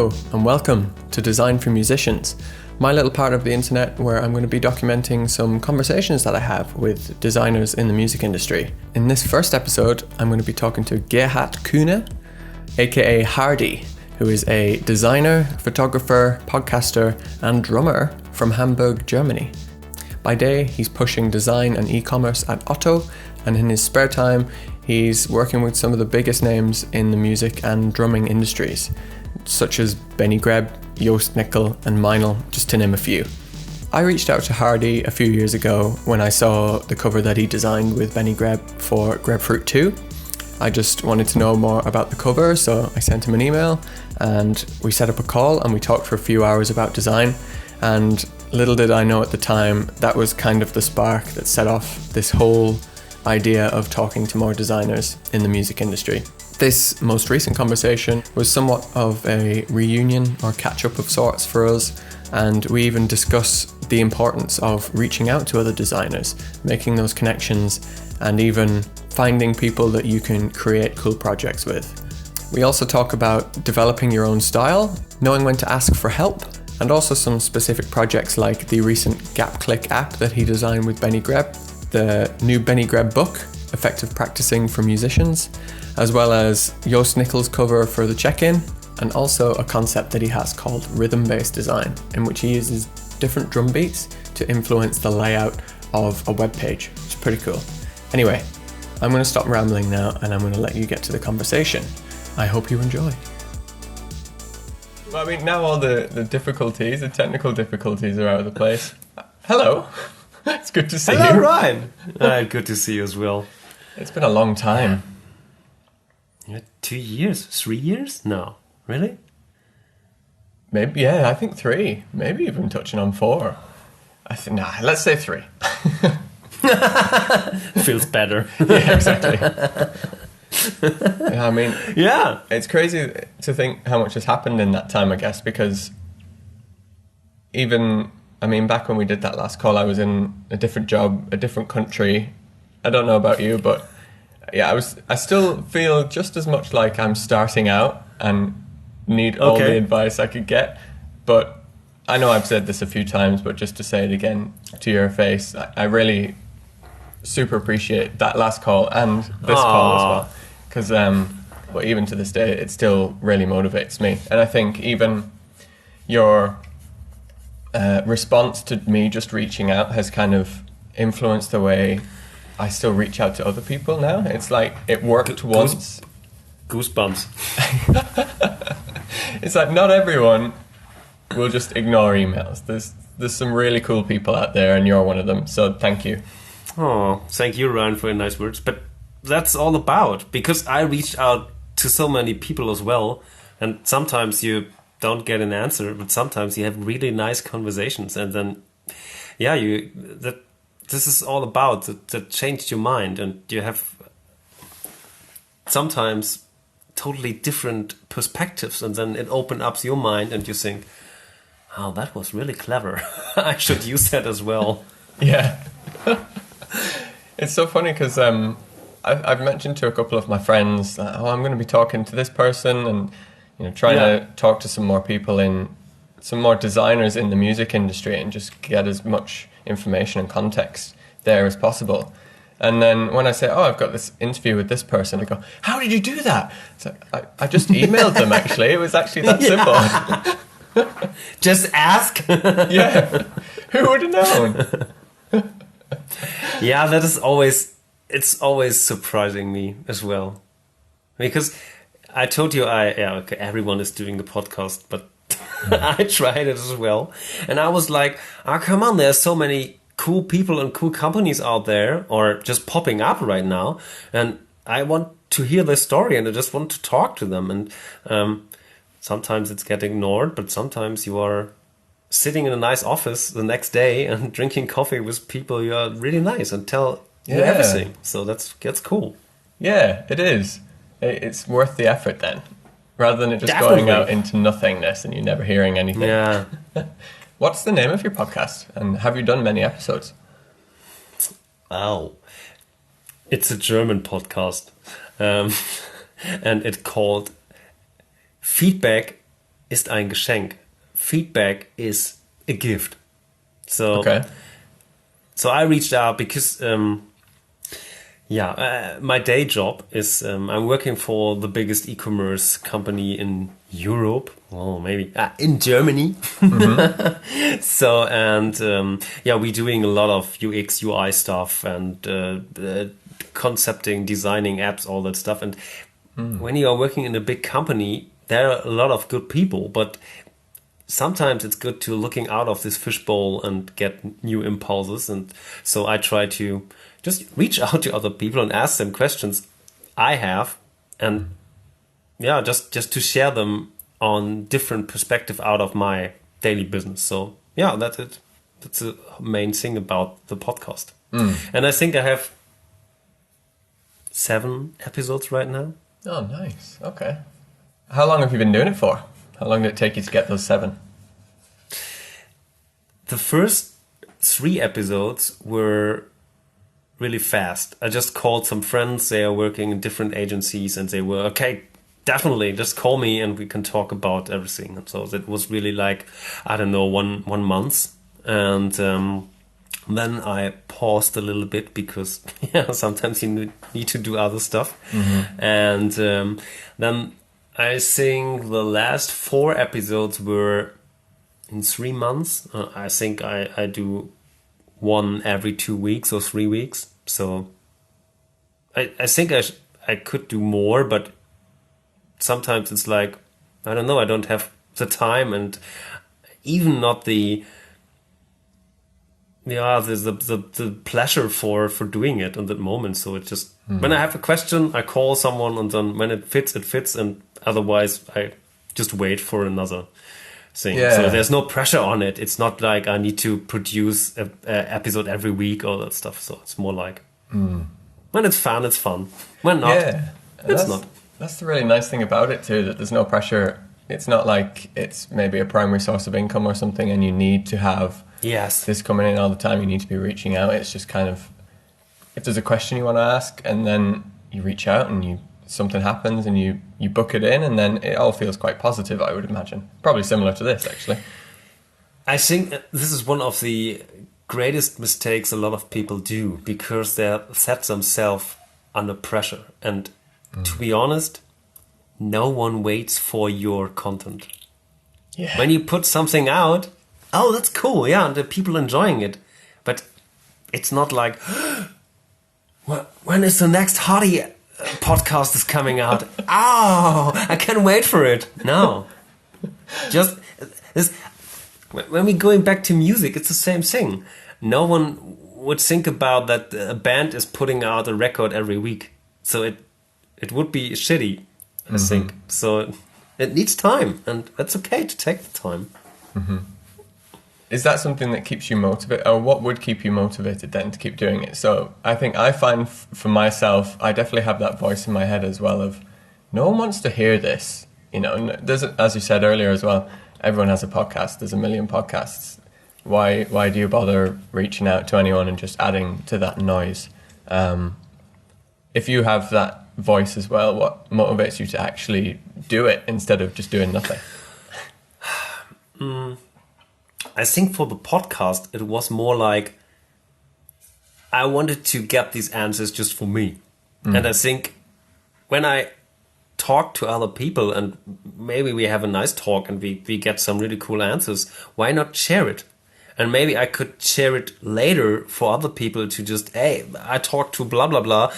Hello and welcome to Design for Musicians, my little part of the internet where I'm going to be documenting some conversations that I have with designers in the music industry. In this first episode, I'm going to be talking to Gerhard Kühne, aka Hardy, who is a designer, photographer, podcaster and drummer from Hamburg, Germany. By day, he's pushing design and e-commerce at Otto, and in his spare time, he's working with some of the biggest names in the music and drumming industries, such as Greb, Jost Nickel and Meinl, just to name a few. I reached out to Hardy a few years ago when I saw the cover that he designed with Greb for Grapefruit 2. I just wanted to know more about the cover, so I sent him an email and we set up a call and we talked for a few hours about design. And little did I know at the time, that was kind of the spark that set off this whole idea of talking to more designers in the music industry. This most recent conversation was somewhat of a reunion or catch-up of sorts for us, and we even discuss the importance of reaching out to other designers, making those connections, and even finding people that you can create cool projects with. We also talk about developing your own style, knowing when to ask for help, and also some specific projects like the recent GapClick app that he designed with Greb, the new Greb book, Effective Practicing for Musicians, as well as Jost Nickel's cover for the check-in, and also a concept that he has called rhythm-based design, in which he uses different drum beats to influence the layout of a web page. It's pretty cool. Anyway, I'm going to stop rambling now and I'm going to let you get to the conversation. I hope you enjoy. Well, I mean, now all the difficulties, the technical difficulties are out of the place. Hello. It's good to see you. Hello, Ryan. Good to see you as well. It's been a long time. Yeah, 2 years? 3 years? No. Really? Maybe, yeah, I think 3. Maybe even touching on 4. Let's say 3. Feels better. Yeah, exactly. I mean, yeah, it's crazy to think how much has happened in that time, I guess, because back when we did that last call, I was in a different job, a different country. I don't know about you, but yeah, I still feel just as much like I'm starting out and need all the advice I could get. But I know I've said this a few times, but just to say it again to your face, I really super appreciate that last call and this call as well. Because even to this day, it still really motivates me. And I think even your response to me just reaching out has kind of influenced the way I still reach out to other people now. It's like it worked once. Goosebumps. It's like not everyone will just ignore emails. There's some really cool people out there and you're one of them. So thank you. Oh, thank you, Ryan, for your nice words. But that's all about, because I reached out to so many people as well. And sometimes you don't get an answer, but sometimes you have really nice conversations. And then, this is all about that changed your mind, and you have sometimes totally different perspectives, and then it opens up your mind and you think, oh, that was really clever. I should use that as well. Yeah. It's so funny because I've mentioned to a couple of my friends, I'm going to be talking to this person and trying to talk to some more people some more designers in the music industry and just get as much information and context there as possible. And then when I say, I've got this interview with this person, I go, how did you do that? It's like, I just emailed them, actually. It was actually that simple. Just ask. Yeah. Who would have known? Yeah, it's always surprising me as well. Because I told you, everyone is doing the podcast, but I tried it as well. And I was like, come on, there's so many cool people and cool companies out there, or just popping up right now. And I want to hear their story and I just want to talk to them. And sometimes it's getting ignored, but sometimes you are sitting in a nice office the next day and drinking coffee with people you are really nice and tell you everything. So that's cool. Yeah, it is. It's worth the effort then, rather than it just Definitely. Going out into nothingness and you never hearing anything. Yeah. What's the name of your podcast, and have you done many episodes? Oh, it's a German podcast, and it's called Feedback ist ein Geschenk. Feedback is a gift. So, so I reached out because, my day job is I'm working for the biggest e-commerce company in Europe. Well, maybe in Germany. So, and we're doing a lot of UX, UI stuff and concepting, designing apps, all that stuff. And when you are working in a big company, there are a lot of good people, but sometimes it's good to looking out of this fishbowl and get new impulses. And so I try to just reach out to other people and ask them questions I have, and just to share them on different perspective out of my daily business. So that's it. That's the main thing about the podcast. And I think I have 7 episodes right now. Oh, nice. Okay. How long have you been doing it for? How long did it take you to get those 7? The first 3 episodes were really fast. I just called some friends. They are working in different agencies and they were, okay, definitely, just call me and we can talk about everything. And so that was really like, I don't know, one month. And then I paused a little bit because sometimes you need to do other stuff. And then I think the last 4 episodes were in 3 months. I think I do one every 2 weeks or 3 weeks. So I think I could do more, but sometimes it's like, I don't know, I don't have the time and even not the pleasure for doing it in that moment. So it just, when I have a question, I call someone, and then when it fits, and otherwise I just wait for another thing. So there's no pressure on it. It's not like I need to produce a episode every week, all that stuff. So it's more like, when it's fun, it's fun. When not, it's not. That's the really nice thing about it too, that there's no pressure. It's not like it's maybe a primary source of income or something and you need to have this coming in all the time. You need to be reaching out. It's just kind of, if there's a question you want to ask, and then you reach out and something happens and you book it in, and then it all feels quite positive, I would imagine. Probably similar to this, actually. I think this is one of the greatest mistakes a lot of people do, because they set themselves under pressure. And to be honest, no one waits for your content. Yeah. When you put something out, oh, that's cool, and the people enjoying it. But it's not like, when is the next Hobby podcast is coming out? Oh, I can't wait for it. No. Just this. When we're going back to music, it's the same thing. No one would think about that a band is putting out a record every week. So it would be shitty, I think. So it needs time, and it's okay to take the time. Is that something that keeps you motivated, or what would keep you motivated then to keep doing it? So I think I find for myself, I definitely have that voice in my head as well of, no one wants to hear this. There's, as you said earlier as well, everyone has a podcast. There's a million podcasts. Why do you bother reaching out to anyone and just adding to that noise? If you have that voice as well, what motivates you to actually do it instead of just doing nothing? I think for the podcast, it was more like I wanted to get these answers just for me. And I think when I talk to other people and maybe we have a nice talk and we get some really cool answers, why not share it? And maybe I could share it later for other people to just, hey, I talked to blah, blah, blah.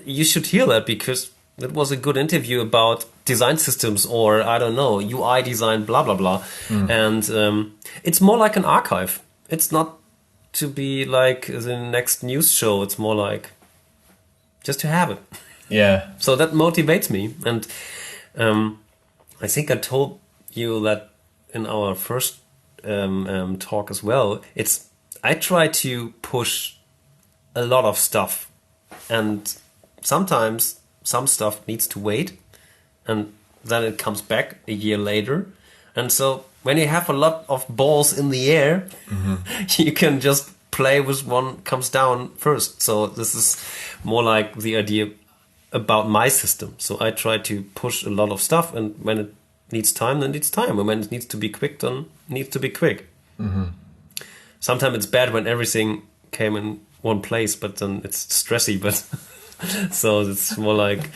You should hear that because it was a good interview about design systems, or I don't know, UI design, blah, blah, blah. And it's more like an archive. It's not to be like the next news show. It's more like just to have it. Yeah. So that motivates me. And I think I told you that in our first talk as well. I try to push a lot of stuff, and sometimes some stuff needs to wait, and then it comes back a year later. And so when you have a lot of balls in the air, you can just play with one comes down first. So this is more like the idea about my system. So I try to push a lot of stuff, and when it needs time, then needs time. And when it needs to be quick, then it needs to be quick. Sometimes it's bad when everything came in one place, but then it's stressy. But so it's more like,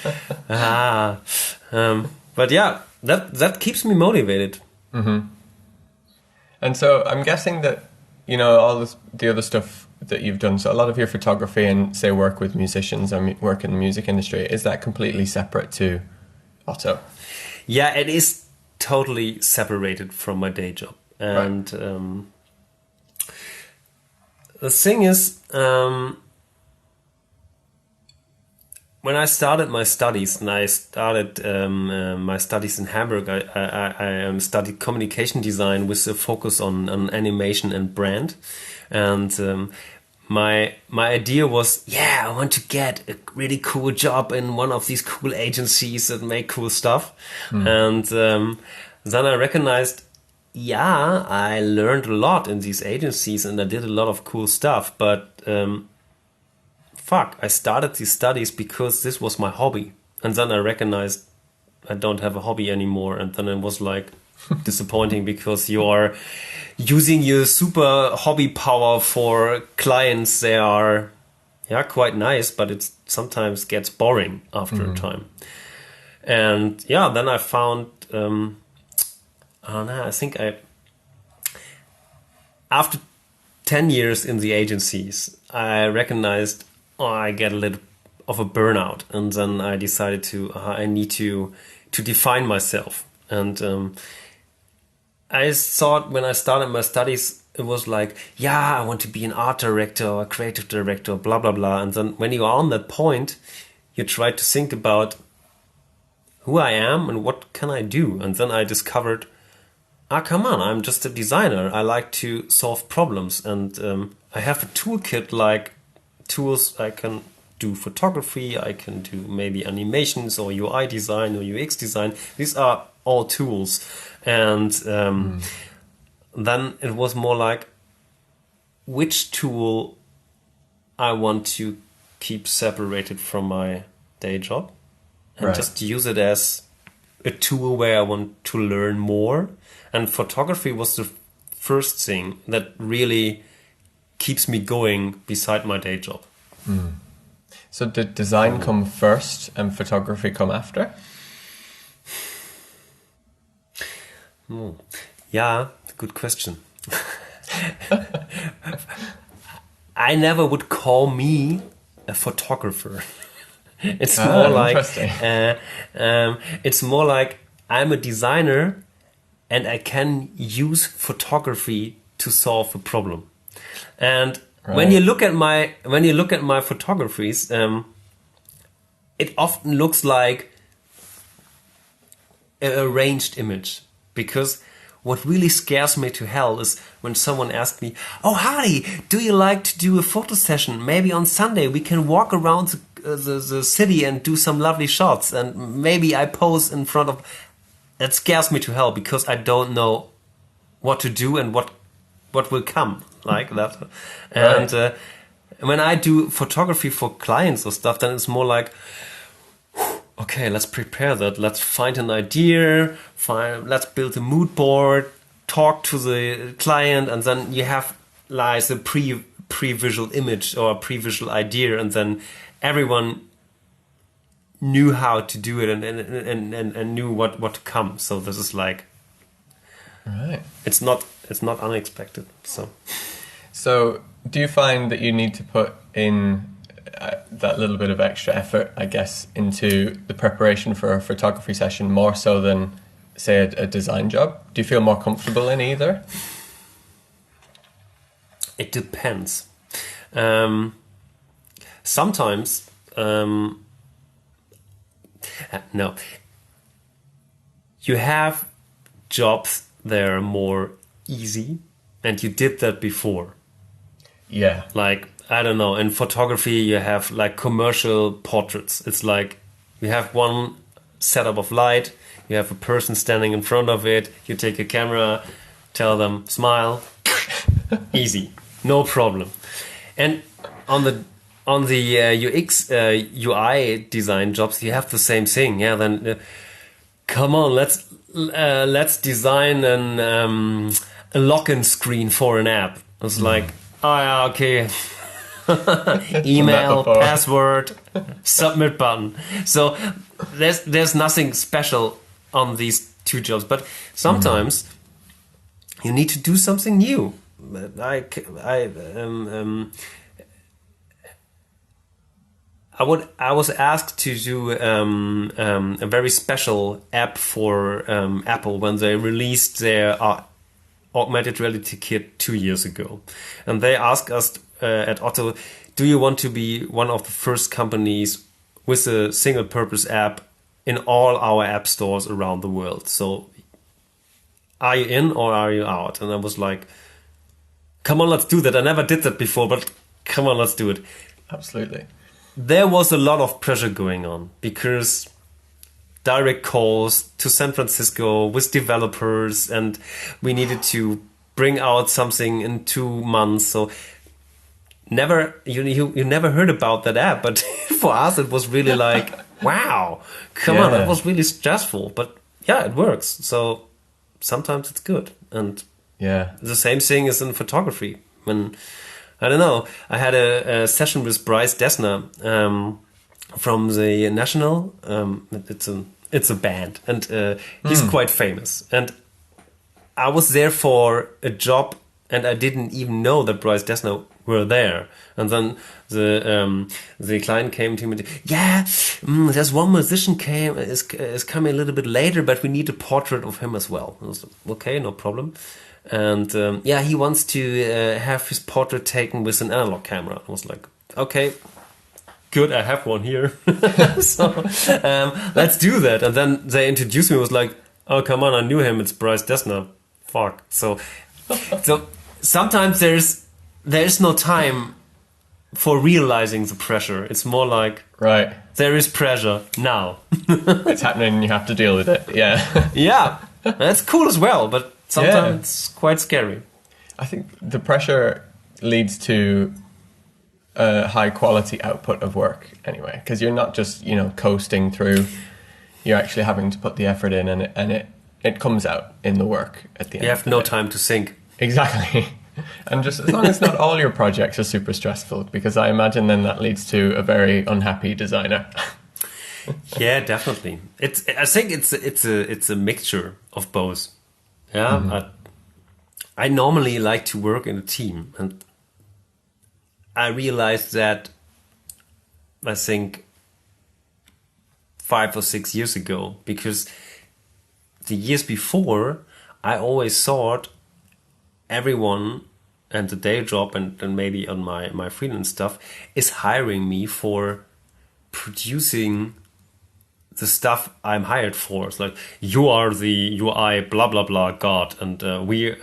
but yeah, that keeps me motivated. And so I'm guessing that, you know, all the other stuff that you've done, so a lot of your photography and, say, work with musicians or work in the music industry, is that completely separate to Otto? Yeah, it is totally separated from my day job. And the thing is, when I started my studies, and I started my studies in Hamburg, I studied communication design with a focus on animation and brand. And my idea was, I want to get a really cool job in one of these cool agencies that make cool stuff. And then I recognized, I learned a lot in these agencies and I did a lot of cool stuff, but I started these studies because this was my hobby. And then I recognized I don't have a hobby anymore. And then it was like disappointing because you are using your super hobby power for clients. They are quite nice, but it sometimes gets boring after a time. And then I found, I think after 10 years in the agencies, I recognized I get a little of a burnout, and then I decided I need to define myself. And I thought when I started my studies, it was like, I want to be an art director or a creative director, blah, blah, blah. And then when you are on that point, you try to think about who I am and what can I do. And then I discovered, come on, I'm just a designer. I like to solve problems. And I have a toolkit like tools. I can do photography, I can do maybe animations or UI design or UX design. These are all tools. And then it was more like which tool I want to keep separated from my day job and just use it as a tool where I want to learn more. And photography was the first thing that really keeps me going beside my day job. So did design come first and photography come after? Yeah, good question. I never would call me a photographer. It's more like it's more like I'm a designer and I can use photography to solve a problem. And when you look at my photographies, it often looks like an arranged image, because what really scares me to hell is when someone asks me, "Oh, Hardy, do you like to do a photo session? Maybe on Sunday we can walk around the city and do some lovely shots, and maybe I pose in front of." That scares me to hell because I don't know what to do and what will come like that. And when I do photography for clients or stuff, then it's more like, okay, let's prepare that. Let's find an idea. Let's build a mood board. Talk to the client, and then you have like a pre-visual image or a pre-visual idea, and then everyone knew how to do it and knew what to come. So this is like, it's not unexpected. So do you find that you need to put in that little bit of extra effort, I guess, into the preparation for a photography session more so than, say, a design job? Do you feel more comfortable in either? It depends. Sometimes, no. You have jobs that are more easy, and you did that before. Yeah. Like, I don't know, in photography you have like commercial portraits. It's like you have one setup of light, you have a person standing in front of it, you take a camera, tell them, smile, easy, no problem. And on the UX, UI design jobs, you have the same thing. Yeah, then come on, let's let's design a login screen for an app. I was like, oh yeah, okay. Email, password, submit button. So there's nothing special on these two jobs, but sometimes you need to do something new. I was asked to do a very special app for Apple when they released their augmented reality kit 2 years ago, and they asked us at Otto, do you want to be one of the first companies with a single purpose app in all our app stores around the world? So are you in or are you out? And I was like, come on, let's do that. I never did that before, but come on, let's do it. Absolutely. There was a lot of pressure going on because direct calls to San Francisco with developers, and we needed to bring out something in 2 months. So you never heard about that app, but for us it was really like, wow, come on, that was really stressful. But yeah, it works. So sometimes it's good. And the same thing is in photography. When I don't know, I had a session with Bryce Dessner from the National. It's a band, and he's quite famous. And I was there for a job, and I didn't even know that Bryce Dessner were there. And then the client came to me. There's one musician is coming a little bit later, but we need a portrait of him as well. I was like, okay, no problem. And he wants to have his portrait taken with an analog camera. I was like, okay, good, I have one here. So let's do that. And then they introduced me. I was like, oh, come on, I knew him. It's Bryce Dessner. Fuck. So sometimes there's no time for realizing the pressure. It's more like, right, there is pressure now. It's happening and you have to deal with it. Yeah. Yeah, that's cool as well, but sometimes it's quite scary. I think the pressure leads to a high quality output of work anyway, because you're not just, coasting through. You're actually having to put the effort in, and it comes out in the work at the end. You have no time to think. Exactly. And just as long as not all your projects are super stressful, because I imagine then that leads to a very unhappy designer. Yeah, definitely. I think it's a mixture of both. Yeah, I normally like to work in a team, and I realized that I think 5 or 6 years ago, because the years before I always thought everyone and the day job and maybe on my freelance stuff is hiring me for producing the stuff I'm hired for. It's like, you are the UI blah blah blah god, and we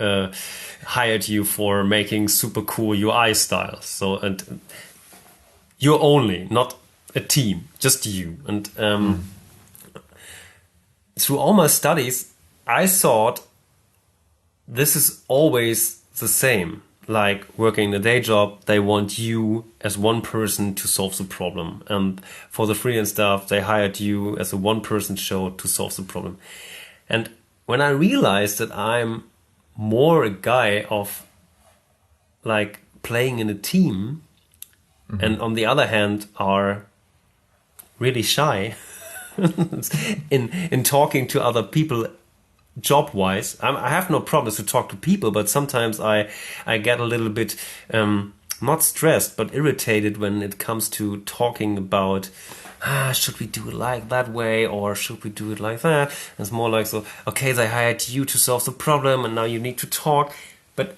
hired you for making super cool UI styles. So, and you're only, not a team, just you. And through all my studies, I thought this is always the same. Like working in a day job, they want you as one person to solve the problem. And for the freelance stuff, they hired you as a one-person show to solve the problem. And when I realized that I'm more a guy of like playing in a team, and on the other hand are really shy in talking to other people job-wise, I have no problems to talk to people, but sometimes I get a little bit not stressed but irritated when it comes to talking about should we do it like that way or should we do it like that. It's more like, so okay, they hired you to solve the problem and now you need to talk. But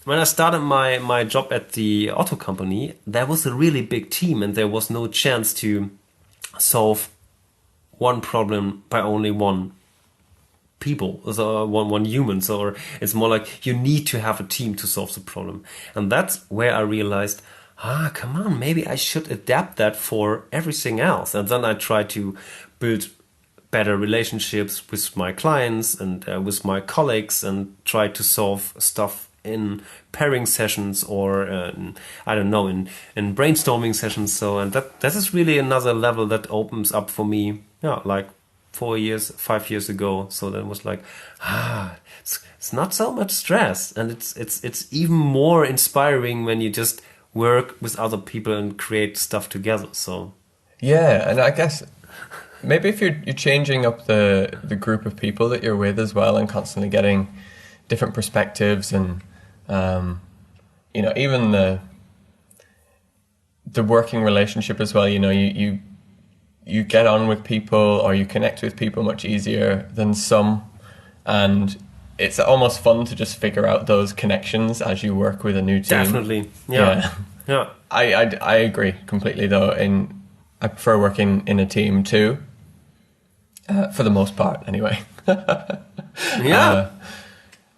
when I started my job at the auto company, there was a really big team and there was no chance to solve one problem by only one people, so one human. So it's more like you need to have a team to solve the problem. And that's where I realized, come on, maybe I should adapt that for everything else. And then I try to build better relationships with my clients and with my colleagues and try to solve stuff in pairing sessions or I don't know, in brainstorming sessions. So, and that is really another level that opens up for me, like 4 years, 5 years ago. So then it was like, it's not so much stress, and it's even more inspiring when you just work with other people and create stuff together. So yeah, and I guess maybe if you're changing up the group of people that you're with as well, and constantly getting different perspectives, and even the working relationship as well. You get on with people, or you connect with people much easier than some, and it's almost fun to just figure out those connections as you work with a new team. definitely, yeah. I agree completely though. I prefer working in a team too, for the most part anyway. Yeah.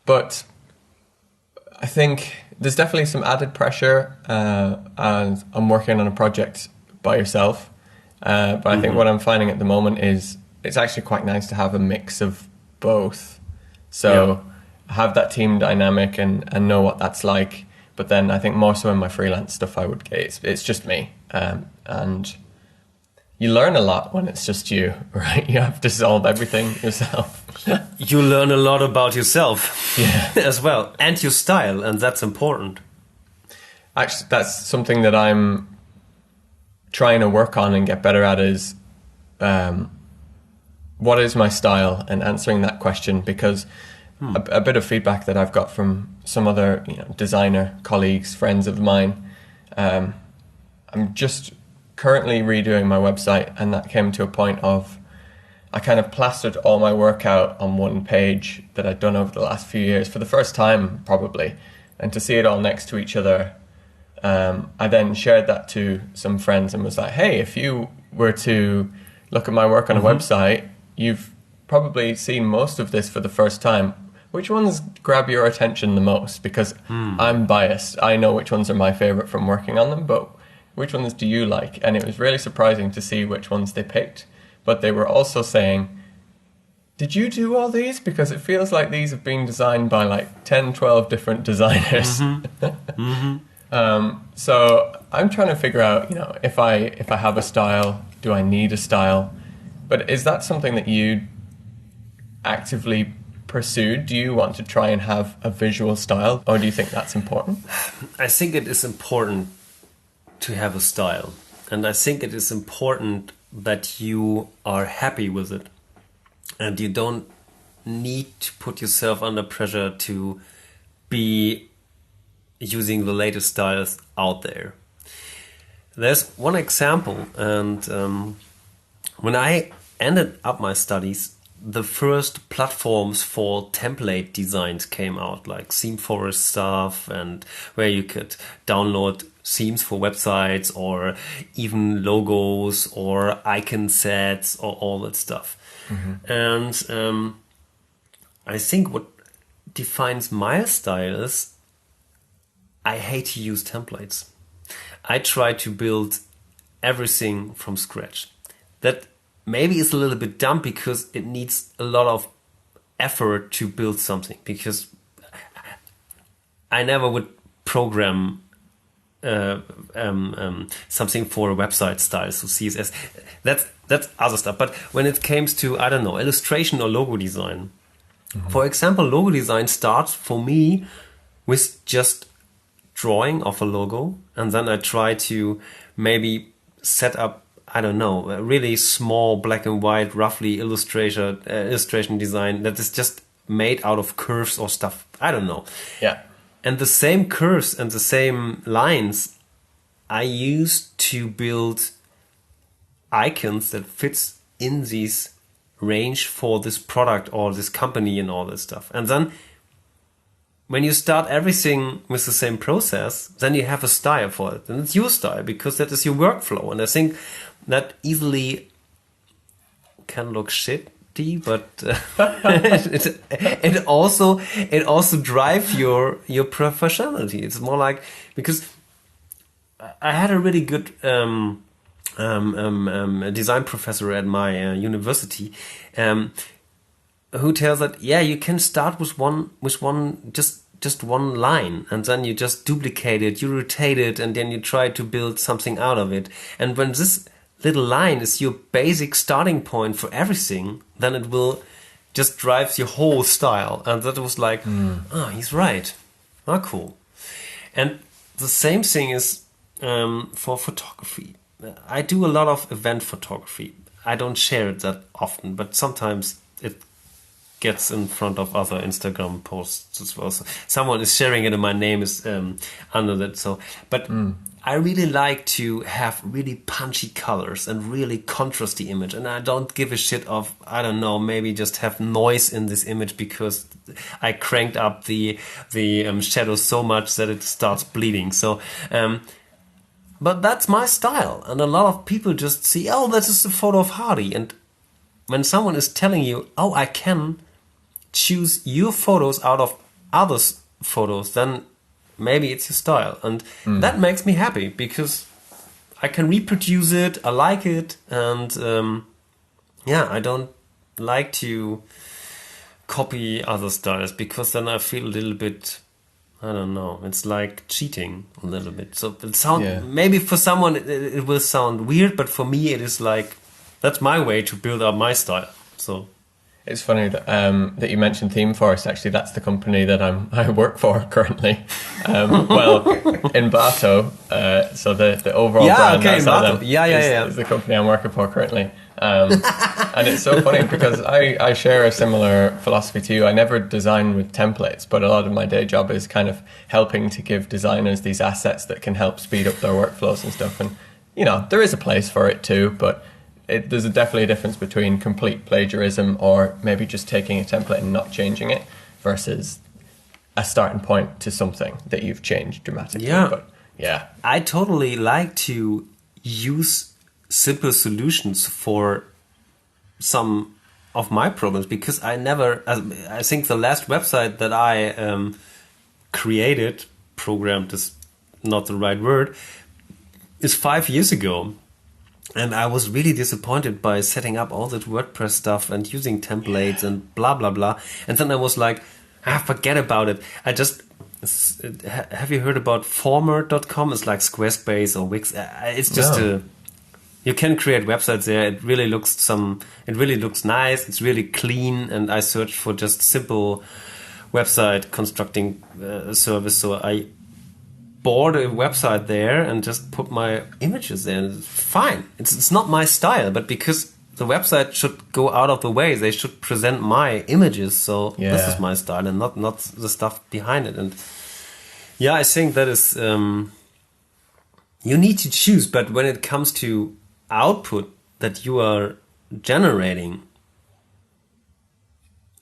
But I think there's definitely some added pressure, and I'm working on a project by yourself. But I think what I'm finding at the moment is it's actually quite nice to have a mix of both. So have that team dynamic and know what that's like. But then I think more so in my freelance stuff, it's just me. And you learn a lot when it's just you, right? You have to solve everything yourself. You learn a lot about yourself as well, and your style, and that's important. Actually, that's something that I'm trying to work on and get better at, is what is my style, and answering that question, because a bit of feedback that I've got from some other designer colleagues, friends of mine, I'm just currently redoing my website, and that came to a point of I kind of plastered all my work out on one page that I'd done over the last few years for the first time probably, and to see it all next to each other, I then shared that to some friends and was like, hey, if you were to look at my work on a website, you've probably seen most of this for the first time. Which ones grab your attention the most? Because I'm biased. I know which ones are my favorite from working on them, but which ones do you like? And it was really surprising to see which ones they picked. But they were also saying, did you do all these? Because it feels like these have been designed by like 10, 12 different designers. So I'm trying to figure out, if I have a style, do I need a style? But is that something that you actively pursued? Do you want to try and have a visual style, or do you think that's important? I think it is important to have a style, and I think it is important that you are happy with it, and you don't need to put yourself under pressure to be using the latest styles out there. There's one example, and when I ended up my studies, the first platforms for template designs came out, like Theme Forest stuff, and where you could download themes for websites, or even logos or icon sets, or all that stuff. And I think what defines my style is I hate to use templates. I try to build everything from scratch. That maybe is a little bit dumb, because it needs a lot of effort to build something, because I never would program something for a website style, so CSS. That's other stuff. But when it comes to, I don't know, illustration or logo design, for example, logo design starts for me with just drawing of a logo, and then I try to maybe set up, I don't know, a really small black and white, roughly illustration design that is just made out of curves or stuff. I don't know. Yeah. And the same curves and the same lines I use to build icons that fits in this range for this product or this company and all this stuff. And then when you start everything with the same process, then you have a style for it. And it's your style, because that is your workflow. And I think that easily can look shitty, but it also drives your professionality. It's more like, because I had a really good design professor at my university, who tells that you can start with one just one line, and then you just duplicate it, you rotate it, and then you try to build something out of it. And when this little line is your basic starting point for everything, then it will just drive your whole style. And that was like, oh, he's right. Ah, cool. And the same thing is for photography. I do a lot of event photography. I don't share it that often, but sometimes it gets in front of other Instagram posts as well. So someone is sharing it and my name is under that. So, but I really like to have really punchy colors and really contrast the image. And I don't give a shit of, I don't know, maybe just have noise in this image because I cranked up the shadow so much that it starts bleeding. So, but that's my style. And a lot of people just see, oh, this is a photo of Hardy. And when someone is telling you, oh, I can choose your photos out of others' photos, then maybe it's your style. And that makes me happy because I can reproduce it, I like it, and I don't like to copy other styles because then I feel a little bit, I don't know, it's like cheating a little bit. So it maybe for someone it will sound weird, but for me it is like, that's my way to build up my style. So it's funny that that you mentioned Theme Forest. Actually, that's the company that I work for currently. Well, in Bato, so the overall brand is the company I'm working for currently. And it's so funny because I share a similar philosophy to you. I never design with templates, but a lot of my day job is kind of helping to give designers these assets that can help speed up their workflows and stuff. And there is a place for it too, but there's definitely a difference between complete plagiarism or maybe just taking a template and not changing it versus a starting point to something that you've changed dramatically. Yeah. But, yeah. I totally like to use simple solutions for some of my problems because I think the last website that I programmed is not the right word, is 5 years ago. And I was really disappointed by setting up all that WordPress stuff and using templates and blah, blah, blah. And then I was like, forget about it. Have you heard about former.com? It's like Squarespace or Wix. It's just you can create websites there. It really looks nice. It's really clean. And I searched for just simple website constructing service. So I bought a website there and just put my images there. And it's fine. It's not my style, but because the website should go out of the way, they should present my images. So this is my style and not the stuff behind it. And I think that is you need to choose. But when it comes to output that you are generating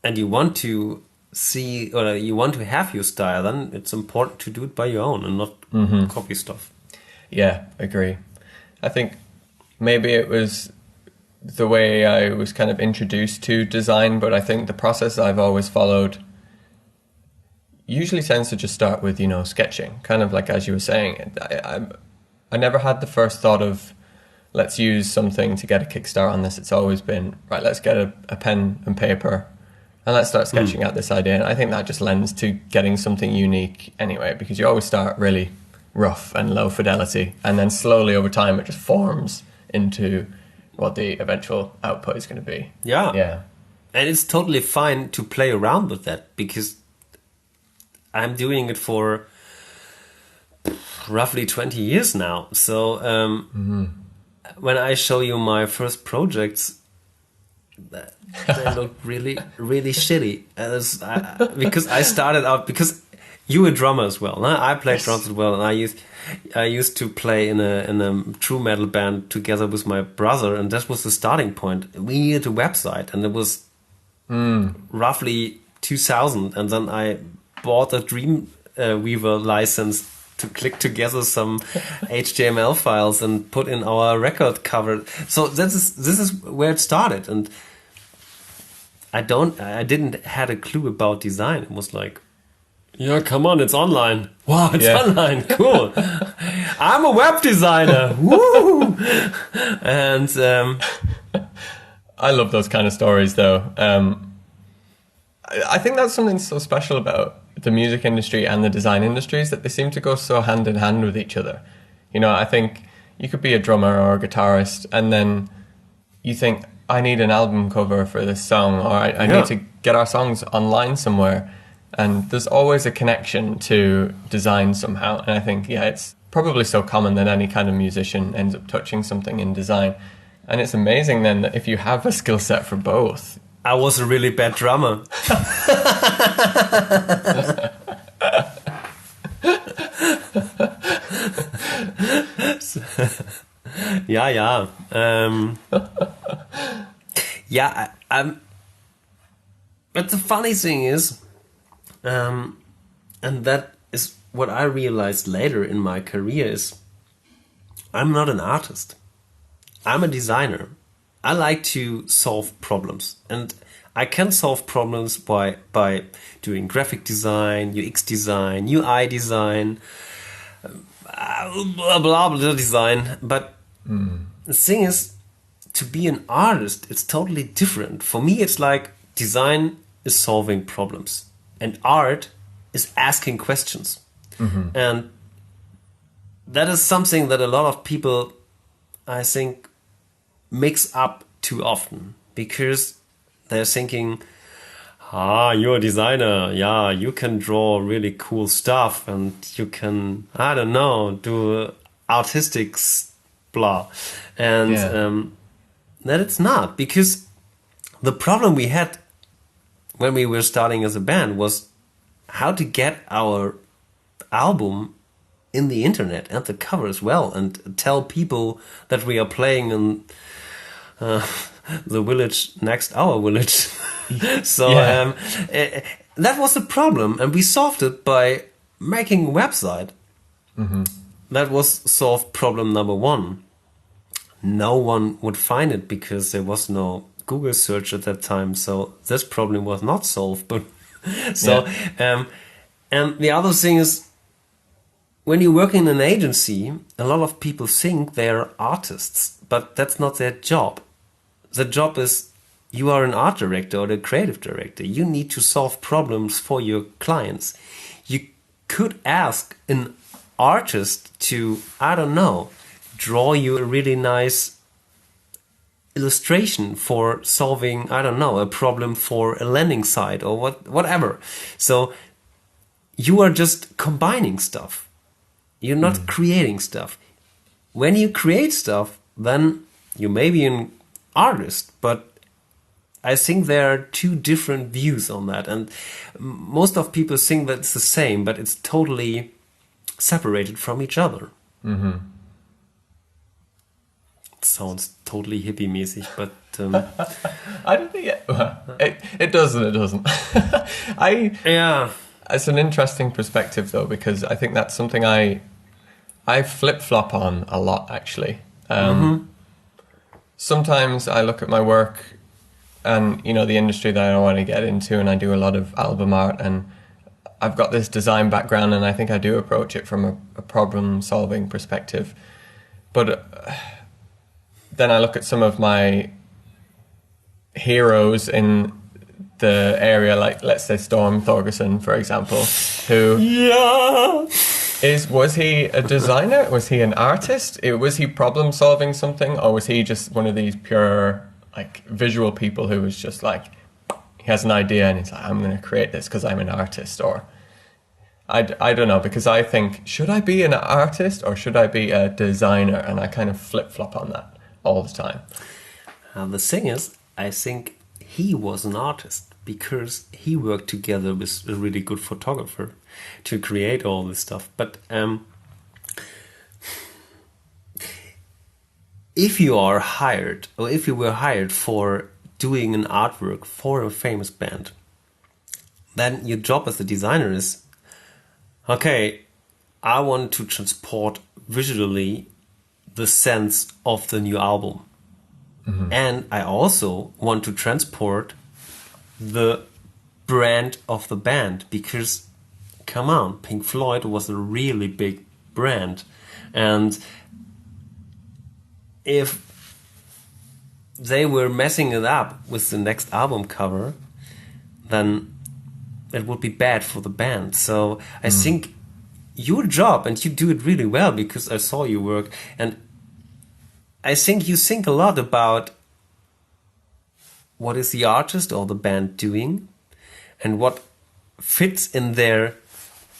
and you want to see or you want to have your style, then it's important to do it by your own and not copy stuff. Yeah, agree. I think maybe it was the way I was kind of introduced to design, but I think the process I've always followed usually tends to just start with, sketching, kind of like as you were saying. I never had the first thought of let's use something to get a kickstart on this. It's always been, right, let's get a pen and paper and let's start sketching out this idea. And I think that just lends to getting something unique anyway, because you always start really rough and low fidelity. And then slowly over time, it just forms into what the eventual output is going to be. Yeah. Yeah. And it's totally fine to play around with that because I'm doing it for roughly 20 years now. So when I show you my first projects, they look really, really shitty. Because I started out, because you were a drummer as well. Huh? I played drums as well, and I used to play in a true metal band together with my brother, and that was the starting point. We needed a website, and it was roughly 2000, and then I bought a Dreamweaver license to click together some HTML files and put in our record cover. So this is where it started, and I didn't had a clue about design. It was like, yeah, come on, it's online. Wow, it's online. Cool. I'm a web designer. Woo! And I love those kind of stories, though. I think that's something so special about the music industry and the design industry is that they seem to go so hand in hand with each other. I think you could be a drummer or a guitarist, and then you think, I need an album cover for this song, or I need to get our songs online somewhere. And there's always a connection to design somehow. And I think, it's probably so common that any kind of musician ends up touching something in design. And it's amazing then that if you have a skill set for both. I was a really bad drummer. Yeah. But the funny thing is, and that is what I realized later in my career, is I'm not an artist. I'm a designer. I like to solve problems, and I can solve problems by doing graphic design, UX design, UI design, blah blah design. But the thing is, to be an artist, it's totally different. For me, it's like design is solving problems, and art is asking questions. And that is something that a lot of people, I think, mix up too often, because they're thinking, you're a designer, you can draw really cool stuff, and you can, I don't know, do artistic blah. And that it's not, because the problem we had when we were starting as a band was how to get our album in the internet and the cover as well, and tell people that we are playing in the village next our village. So that was the problem, and we solved it by making a website. That was solved problem number one. No one would find it because there was no Google search at that time, so this problem was not solved. But and the other thing is, when you work in an agency, a lot of people think they're artists, but that's not their job. The job is, you are an art director or a creative director. You need to solve problems for your clients. You could ask an artist to, I don't know, draw you a really nice illustration for solving, I don't know, a problem for a landing site or whatever. So you are just combining stuff. You're not creating stuff. When you create stuff, then you may be an artist, but I think there are two different views on that, and most of people think that it's the same, but it's totally separated from each other. It sounds totally hippie-mäßig, but I don't think it does and it doesn't. It's an interesting perspective, though, because I think that's something I flip-flop on a lot, actually. Sometimes I look at my work and, the industry that I want to get into, and I do a lot of album art, and I've got this design background, and I think I do approach it from a problem-solving perspective. But then I look at some of my heroes in the area, like, let's say, Storm Thorgerson, for example, who... Was he a designer? Was he an artist? Was he problem solving something? Or was he just one of these pure, visual people who was just he has an idea and he's like, I'm going to create this because I'm an artist? Or I don't know, because I think, should I be an artist or should I be a designer? And I kind of flip-flop on that all the time. The thing is, I think he was an artist because he worked together with a really good photographer to create all this stuff. But if you are hired, or if you were hired for doing an artwork for a famous band, then your job as a designer is, okay, I want to transport visually the sense of the new album. And I also want to transport the brand of the band, because come on, Pink Floyd was a really big brand, and if they were messing it up with the next album cover, then it would be bad for the band. So I think your job, and you do it really well because I saw your work, and I think you think a lot about what is the artist or the band doing and what fits in their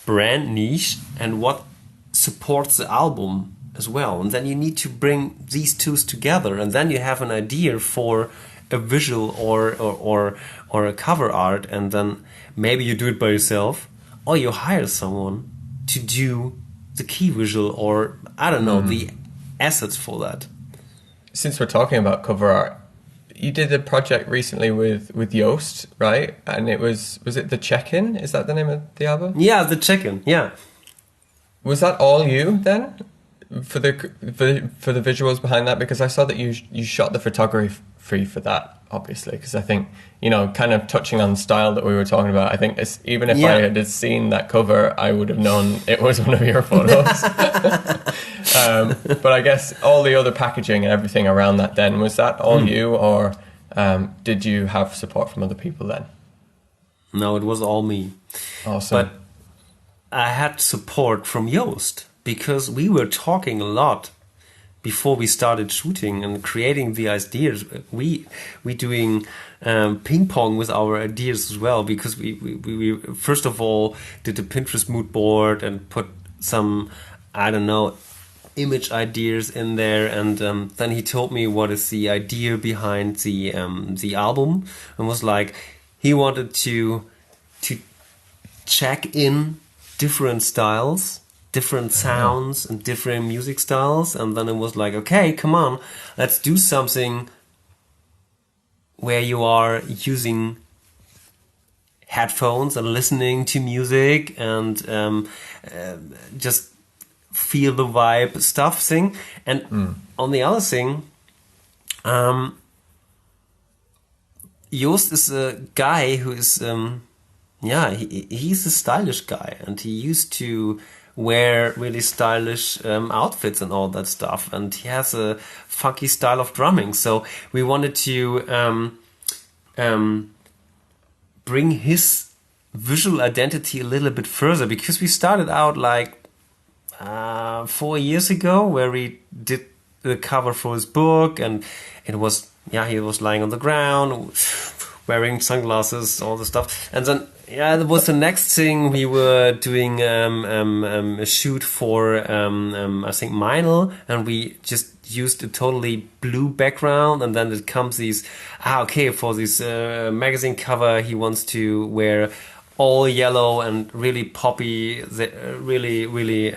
brand niche and what supports the album as well. And then you need to bring these two together, and then you have an idea for a visual or a cover art, and then maybe you do it by yourself or you hire someone to do the key visual or I don't know the assets for that. Since we're talking about cover art, you did a project recently with Jost, right? And was it The Check-In? Is that the name of the album? Yeah, The Check-In. Yeah. Was that all you then for the visuals behind that? Because I saw that you shot the photography for that, obviously. Because I think, you know, kind of touching on the style that we were talking about, I think even if I had seen that cover, I would have known it was one of your photos. But I guess all the other packaging and everything around that then, was that all you, or did you have support from other people then? No, it was all me. Awesome. But I had support from Jost because we were talking a lot before we started shooting and creating the ideas. We doing ping pong with our ideas as well, because we first of all did a Pinterest mood board and put some, I don't know, image ideas in there, and then he told me what is the idea behind the album, and was like he wanted to check in different styles, different sounds, and different music styles, and then it was like, okay, come on, let's do something where you are using headphones and listening to music and just feel the vibe stuff thing. And on the other thing, Jost is a guy who is he's a stylish guy, and he used to wear really stylish outfits and all that stuff, and he has a funky style of drumming. So we wanted to bring his visual identity a little bit further, because we started out like 4 years ago, where we did the cover for his book, and it was he was lying on the ground wearing sunglasses, all the stuff. And then that was the next thing. We were doing a shoot for I think Meinl, and we just used a totally blue background, and then it comes these for this magazine cover he wants to wear all yellow and really poppy, really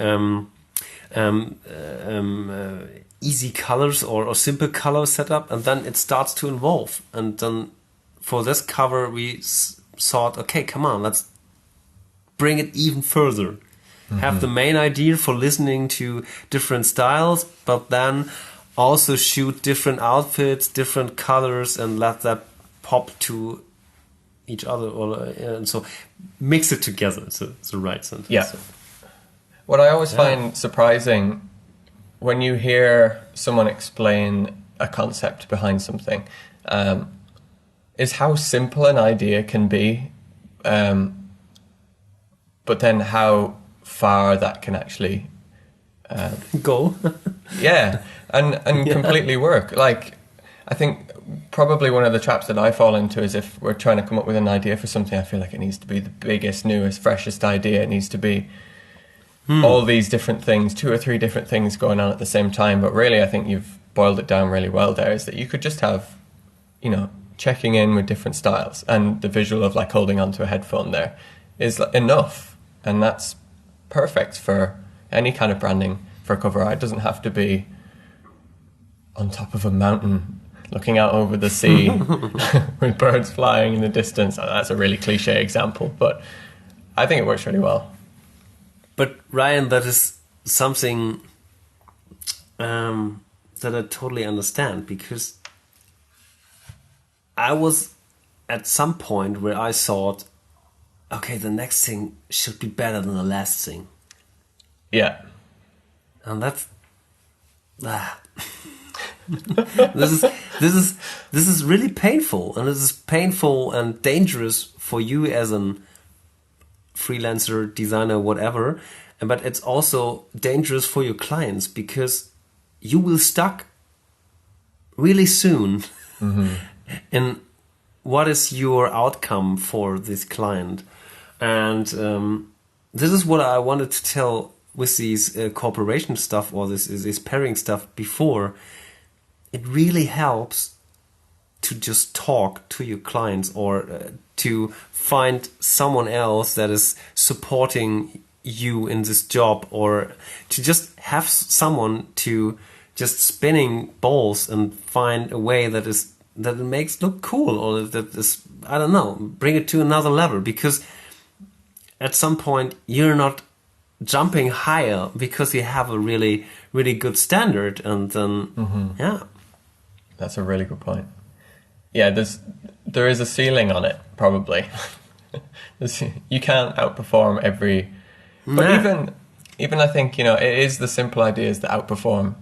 easy colors or simple color setup, and then it starts to evolve. And then for this cover we thought, okay, come on, let's bring it even further. Have the main idea for listening to different styles, but then also shoot different outfits, different colors, and let that pop to each other, and so mix it together. It's the right sentence. Yeah. What I always find surprising when you hear someone explain a concept behind something is how simple an idea can be, but then how far that can actually go. and completely work. Like, I think probably one of the traps that I fall into is if we're trying to come up with an idea for something, I feel like it needs to be the biggest, newest, freshest idea. It needs to be all these different things, 2 or 3 different things going on at the same time. But really, I think you've boiled it down really well there, is that you could just have, checking in with different styles, and the visual of like holding onto a headphone there is enough. And that's perfect for any kind of branding for a cover art. It doesn't have to be on top of a mountain looking out over the sea with birds flying in the distance. That's a really cliche example, but I think it works really well. But Ryan, that is something that I totally understand, because I was at some point where I thought, okay, the next thing should be better than the last thing. Yeah. And that's this is really painful, and this is painful and dangerous for you as an freelancer, designer, whatever. But it's also dangerous for your clients, because you will stuck really soon. And what is your outcome for this client? And this is what I wanted to tell with these cooperation stuff or this pairing stuff before. It really helps to just talk to your clients or to find someone else that is supporting you in this job, or to just have someone to just spinning balls and find a way that it makes look cool, or that is, I don't know, bring it to another level, because at some point you're not jumping higher because you have a really, really good standard, and then yeah. That's a really good point. Yeah, there is a ceiling on it, probably. You can't outperform every... But even I think, it is the simple ideas that outperform.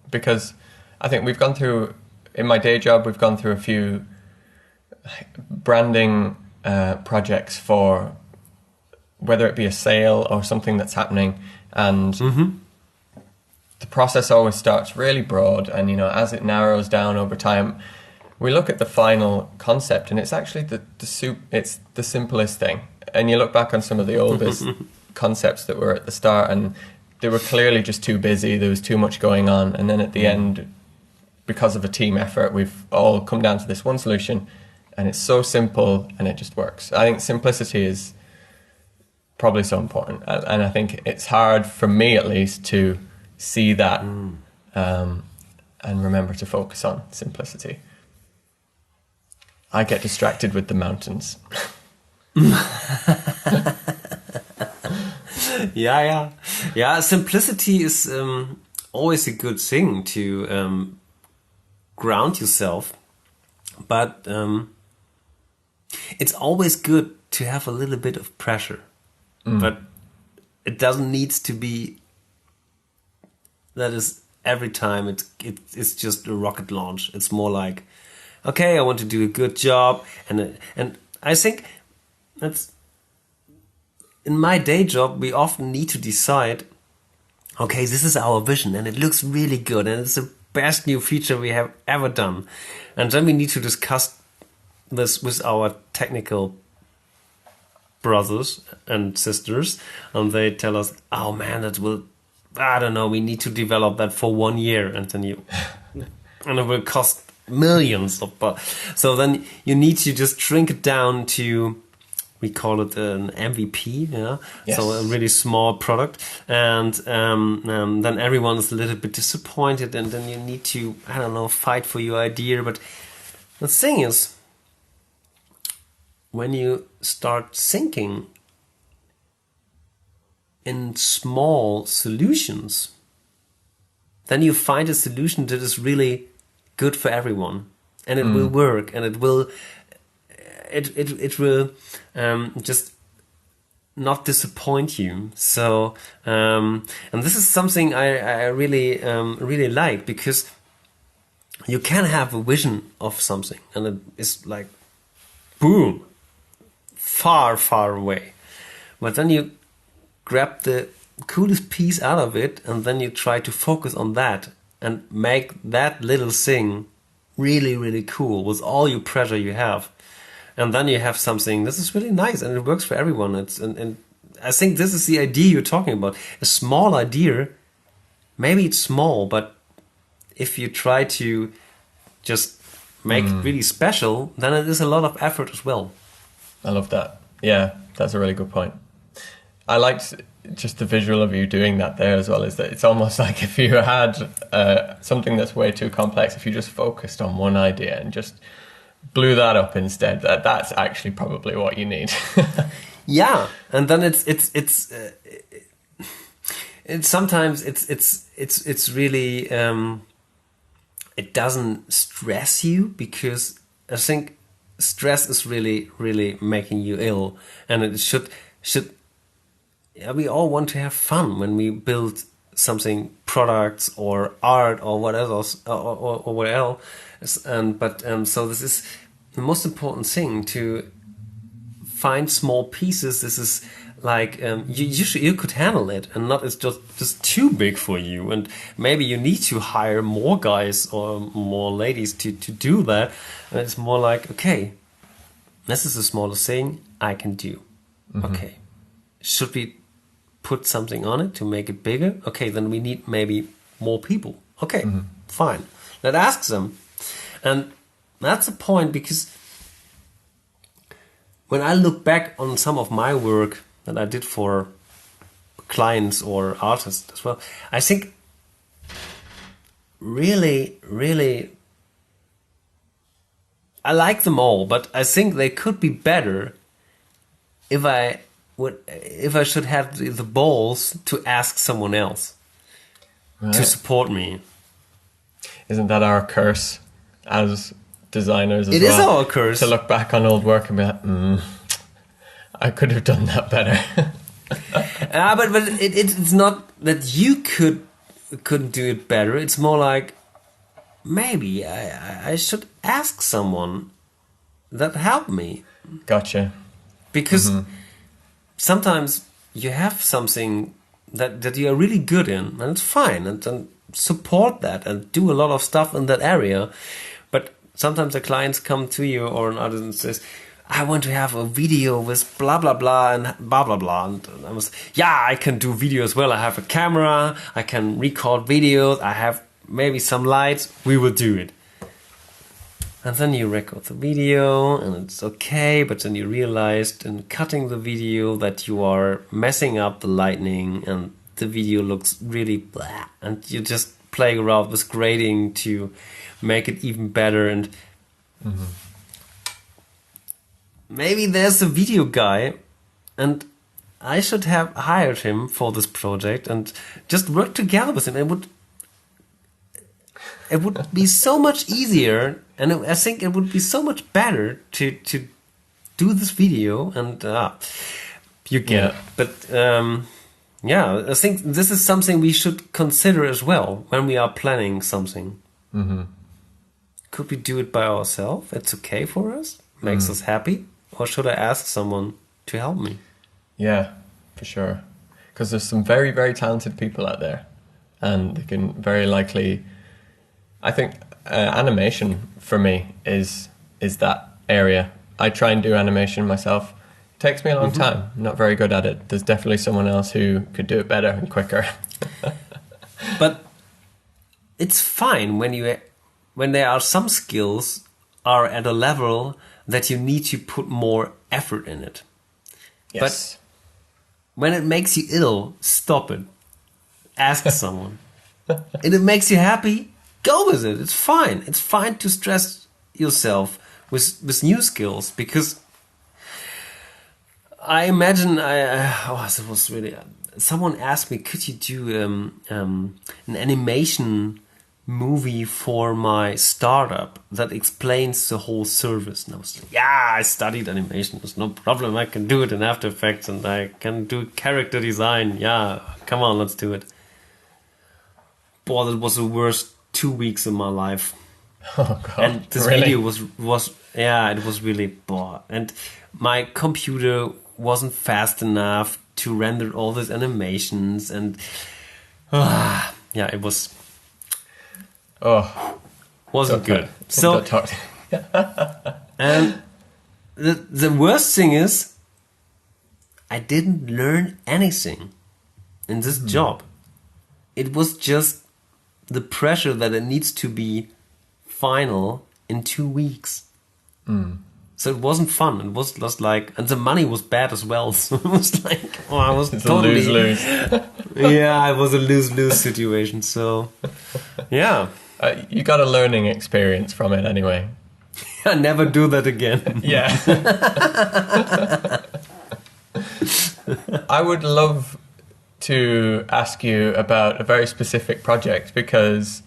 Because I think we've gone through... In my day job, we've gone through a few branding projects for whether it be a sale or something that's happening. And the process always starts really broad. And, as it narrows down over time... We look at the final concept, and it's actually it's the simplest thing. And you look back on some of the oldest concepts that were at the start, and they were clearly just too busy. There was too much going on. And then at the end, because of a team effort, we've all come down to this one solution, and it's so simple and it just works. I think simplicity is probably so important. And I think it's hard, for me at least, to see that and remember to focus on simplicity. I get distracted with the mountains. Yeah. Simplicity is always a good thing to ground yourself, but it's always good to have a little bit of pressure. But it doesn't need to be that is every time. It's just a rocket launch. It's more like, okay, I want to do a good job, and I think that's in my day job. We often need to decide, okay, this is our vision, and it looks really good, and it's the best new feature we have ever done, and then we need to discuss this with our technical brothers and sisters, and they tell us, oh man, I don't know, we need to develop that for 1 year, and then and it will cost millions of bucks. So then you need to just shrink it down to, we call it an MVP, yeah. Yes. So a really small product, and then everyone is a little bit disappointed, and then you need to, I don't know, fight for your idea. But the thing is, when you start thinking in small solutions, then you find a solution that is really good for everyone, and it will work, and it will just not disappoint you. So and this is something I really like, because you can have a vision of something, and it is like boom, far away, but then you grab the coolest piece out of it, and then you try to focus on that and make that little thing really, really cool with all your pressure you have. And then you have something this is really nice, and it works for everyone. And I think this is the idea you're talking about. A small idea, maybe it's small, but if you try to just make it really special, then it is a lot of effort as well. I love that. Yeah, that's a really good point. I liked just the visual of you doing that there as well, is that it's almost like if you had something that's way too complex, if you just focused on one idea and just blew that up instead, that's actually probably what you need. Yeah, and then it's sometimes it's really it doesn't stress you, because I think stress is really making you ill, and it should. Yeah, we all want to have fun when we build something, products or art or whatever or what else. So this is the most important thing, to find small pieces. This is like you could handle it, and not it's just too big for you, and maybe you need to hire more guys or more ladies to do that. And it's more like, okay, this is the smallest thing I can do. Okay, should we put something on it to make it bigger? Okay, then we need maybe more people. Okay, fine. Let's ask them. And that's the point, because when I look back on some of my work that I did for clients or artists as well, I think really, really, I like them all, but I think they could be better if I should have the balls to ask someone else to support me. Isn't that our curse as designers as well? It is our curse. To look back on old work and be like, I could have done that better. But it's not that you couldn't do it better. It's more like, maybe I should ask someone that helped me. Gotcha. Because sometimes you have something that you are really good in, and it's fine, and support that and do a lot of stuff in that area. But sometimes the clients come to you or an artist and says, I want to have a video with blah blah blah and blah blah blah, and I was, I can do video as well. I have a camera, I can record videos, I have maybe some lights, we will do it. And then you record the video and it's okay, but then you realized in cutting the video that you are messing up the lighting and the video looks really blah, and you just play around with grading to make it even better. And maybe there's a video guy and I should have hired him for this project and just work together with him. It would be so much easier, and I think it would be so much better to do this video. And you get it. But I think this is something we should consider as well when we are planning something. Could we do it by ourselves? It's okay for us, makes us happy, or should I ask someone to help me? Yeah, for sure. Because there's some very, very talented people out there, and they can very likely. I think animation for me is that area. I try and do animation myself. It takes me a long time. I'm not very good at it. There's definitely someone else who could do it better and quicker. But it's fine when there are some skills are at a level that you need to put more effort in it. Yes. But when it makes you ill, stop it. Ask someone. And it makes you happy, go with it. It's fine. It's fine to stress yourself with new skills, because I imagine it was really. Someone asked me, could you do an animation movie for my startup that explains the whole service? And I was like, I studied animation. There's no problem. I can do it in After Effects, and I can do character design. Yeah, come on, let's do it. Boy, that was the worst 2 weeks in my life. Oh God! And this really? video was it was really bored, and my computer wasn't fast enough to render all these animations, and it was wasn't good. So and the worst thing is, I didn't learn anything in this job. It was just the pressure that it needs to be final in 2 weeks. So it wasn't fun. It was just like, and the money was bad as well. So it was like, I was it's totally a lose-lose. it was a lose-lose situation. So yeah, you got a learning experience from it anyway. I never do that again. Yeah. I would love to ask you about a very specific project, because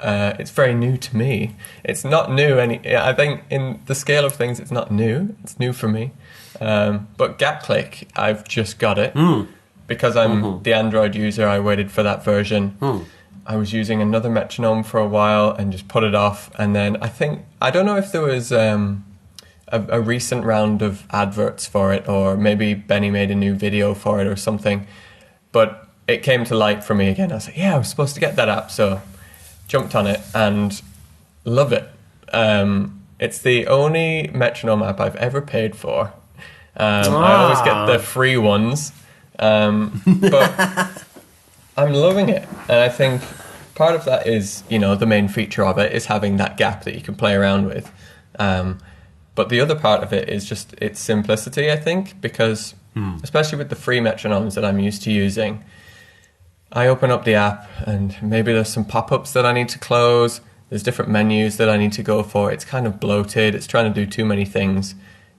it's very new to me. It's not new. I think in the scale of things, it's not new. It's new for me. But GapClick, I've just got it because I'm the Android user. I waited for that version. I was using another metronome for a while and just put it off. And then I don't know if there was a a recent round of adverts for it, or maybe Benny made a new video for it or something. But it came to light for me again. I was like, yeah, I was supposed to get that app. So jumped on it and love it. It's the only metronome app I've ever paid for. I always get the free ones. But I'm loving it. And I think part of that is, the main feature of it is having that gap that you can play around with. But the other part of it is just its simplicity, I think, because especially with the free metronomes that I'm used to using, I open up the app and maybe there's some pop-ups that I need to close. There's different menus that I need to go for. It's kind of bloated. It's trying to do too many things.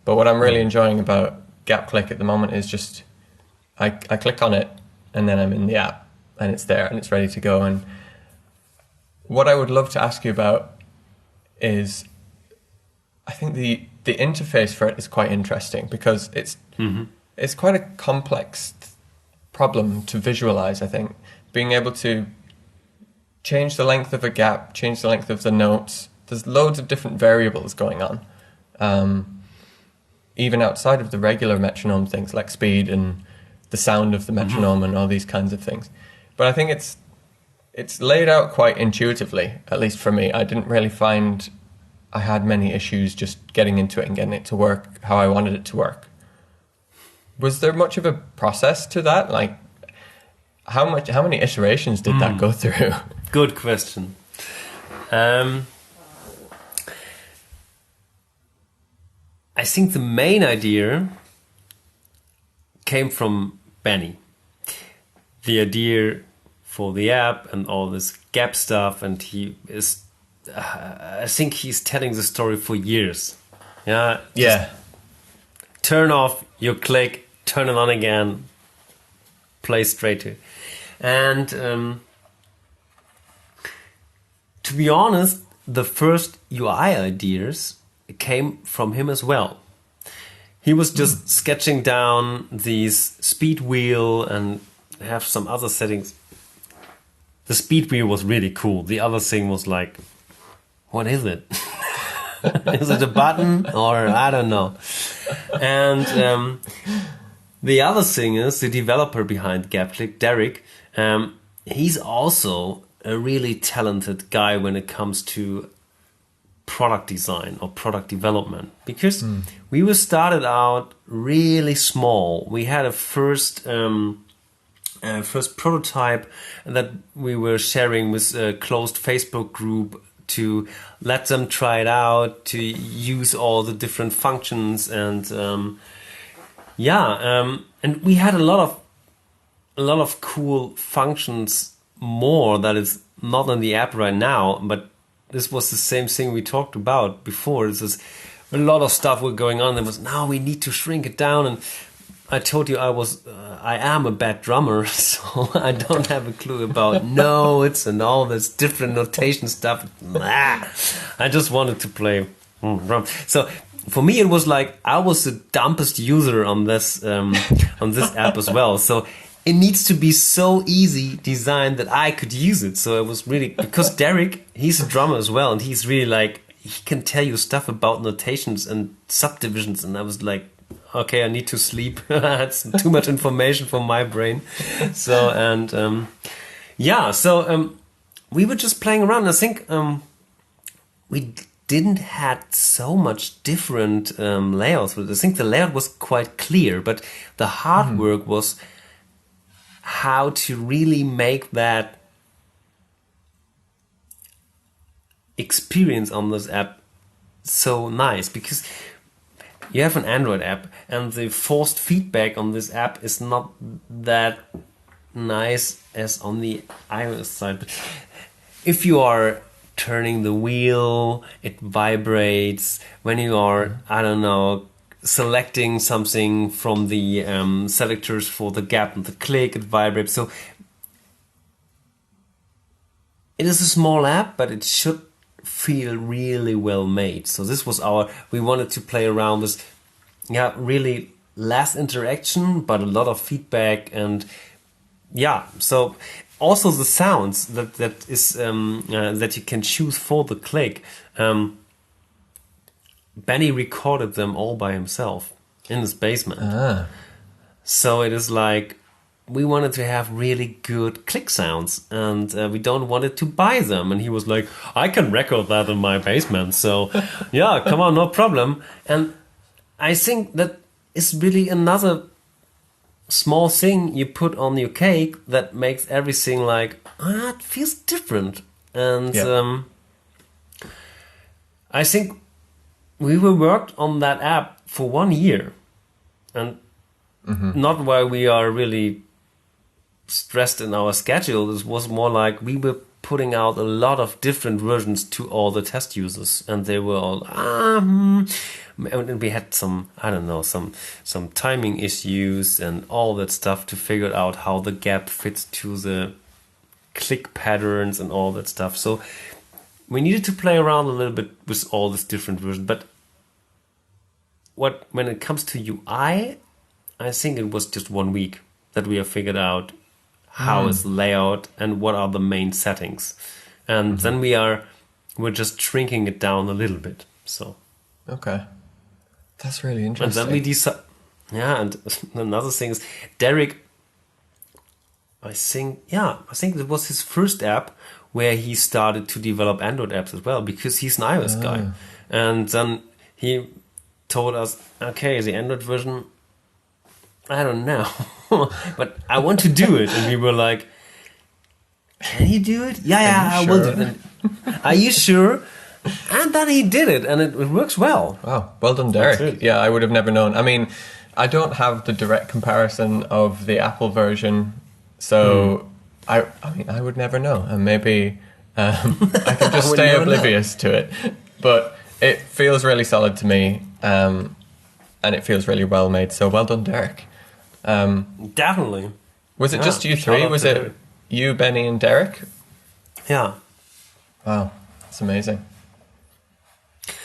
But what I'm really enjoying about GapClick at the moment is just I click on it and then I'm in the app and it's there and it's ready to go. And what I would love to ask you about is, I think the interface for it is quite interesting because it's quite a complex problem to visualize, I think. Being able to change the length of a gap, change the length of the notes. There's loads of different variables going on. Even outside of the regular metronome things like speed and the sound of the metronome and all these kinds of things. But I think it's laid out quite intuitively, at least for me. I didn't really find I had many issues just getting into it and getting it to work how I wanted it to work. Was there much of a process to that? Like, how many iterations did that go through? Good question. I think the main idea came from Benny. The idea for the app and all this gap stuff, and he is, I think he's telling the story for years. Yeah. Turn off your click, turn it on again, play straight to. And to be honest, the first UI ideas came from him as well. He was just sketching down these speed wheel and have some other settings. The speed wheel was really cool. The other thing was like, what is it? Is it a button or I don't know? And the other thing is the developer behind GapClick, Derek. He's also a really talented guy when it comes to product design or product development, because we were started out really small. We had a first prototype that we were sharing with a closed Facebook group to let them try it out, to use all the different functions, and and we had a lot of cool functions more that is not in the app right now, but this was the same thing we talked about before. This is a lot of stuff was going on. There was, now we need to shrink it down. And I told you I am a bad drummer, so I don't have a clue about notes and all this different notation stuff. I just wanted to play drum. So for me, it was like I was the dumbest user on this app as well. So it needs to be so easy designed that I could use it. So it was really, because Derek, he's a drummer as well, and he's really like, he can tell you stuff about notations and subdivisions, and I was like, okay, I need to sleep. It's too much information for my brain. So, and we were just playing around. I think we didn't had so much different layouts. I think the layout was quite clear, but the hard work was how to really make that experience on this app so nice, because you have an Android app and the forced feedback on this app is not that nice as on the iOS side. But if you are turning the wheel, it vibrates. When you are, I don't know, selecting something from the selectors for the gap and the click, it vibrates. So it is a small app, but it should feel really well made. So this was we wanted to play around with, really less interaction, but a lot of feedback. And so also the sounds that is that you can choose for the click. Benny recorded them all by himself in his basement. Ah. So it is like we wanted to have really good click sounds, and we don't wanted to buy them. And he was like, I can record that in my basement. So yeah, come on, no problem. And I think that is really another small thing you put on your cake that makes everything like, it feels different. And I think we were worked on that app for 1 year, and not while we are really stressed in our schedule. This was more like we were putting out a lot of different versions to all the test users, and they were all and we had some, I don't know, some timing issues and all that stuff to figure out how the gap fits to the click patterns and all that stuff. So we needed to play around a little bit with all these different versions. But when it comes to UI, I think it was just 1 week that we have figured out how is the layout and what are the main settings. And then we're just shrinking it down a little bit. So okay. That's really interesting. And then we decide. Yeah, and another thing is Derek. I think it was his first app where he started to develop Android apps as well, because he's an iOS guy. And then he told us, okay, the Android version, I don't know, but I want to do it. And we were like, can you do it? Yeah, I will do it. Are you sure? And then he did it, and it works well. Wow, well done, Derek. Yeah, I would have never known. I mean, I don't have the direct comparison of the Apple version, so I mean, I would never know. And maybe I could just stay oblivious to it. But it feels really solid to me, and it feels really well made. So well done, Derek. Definitely. Was it just you three? Was it you, Benny, and Derek? Yeah. Wow, that's amazing.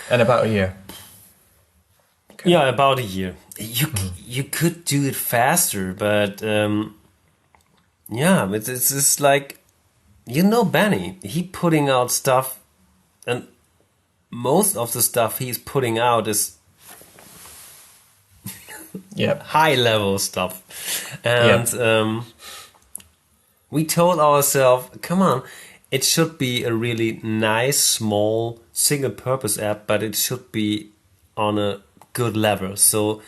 And about a year. Okay. Yeah, about a year. You could do it faster, but it's just like, Benny, he putting out stuff, and most of the stuff he's putting out is high level stuff. And we told ourselves, come on, it should be a really nice, small, single-purpose app, but it should be on a good level. So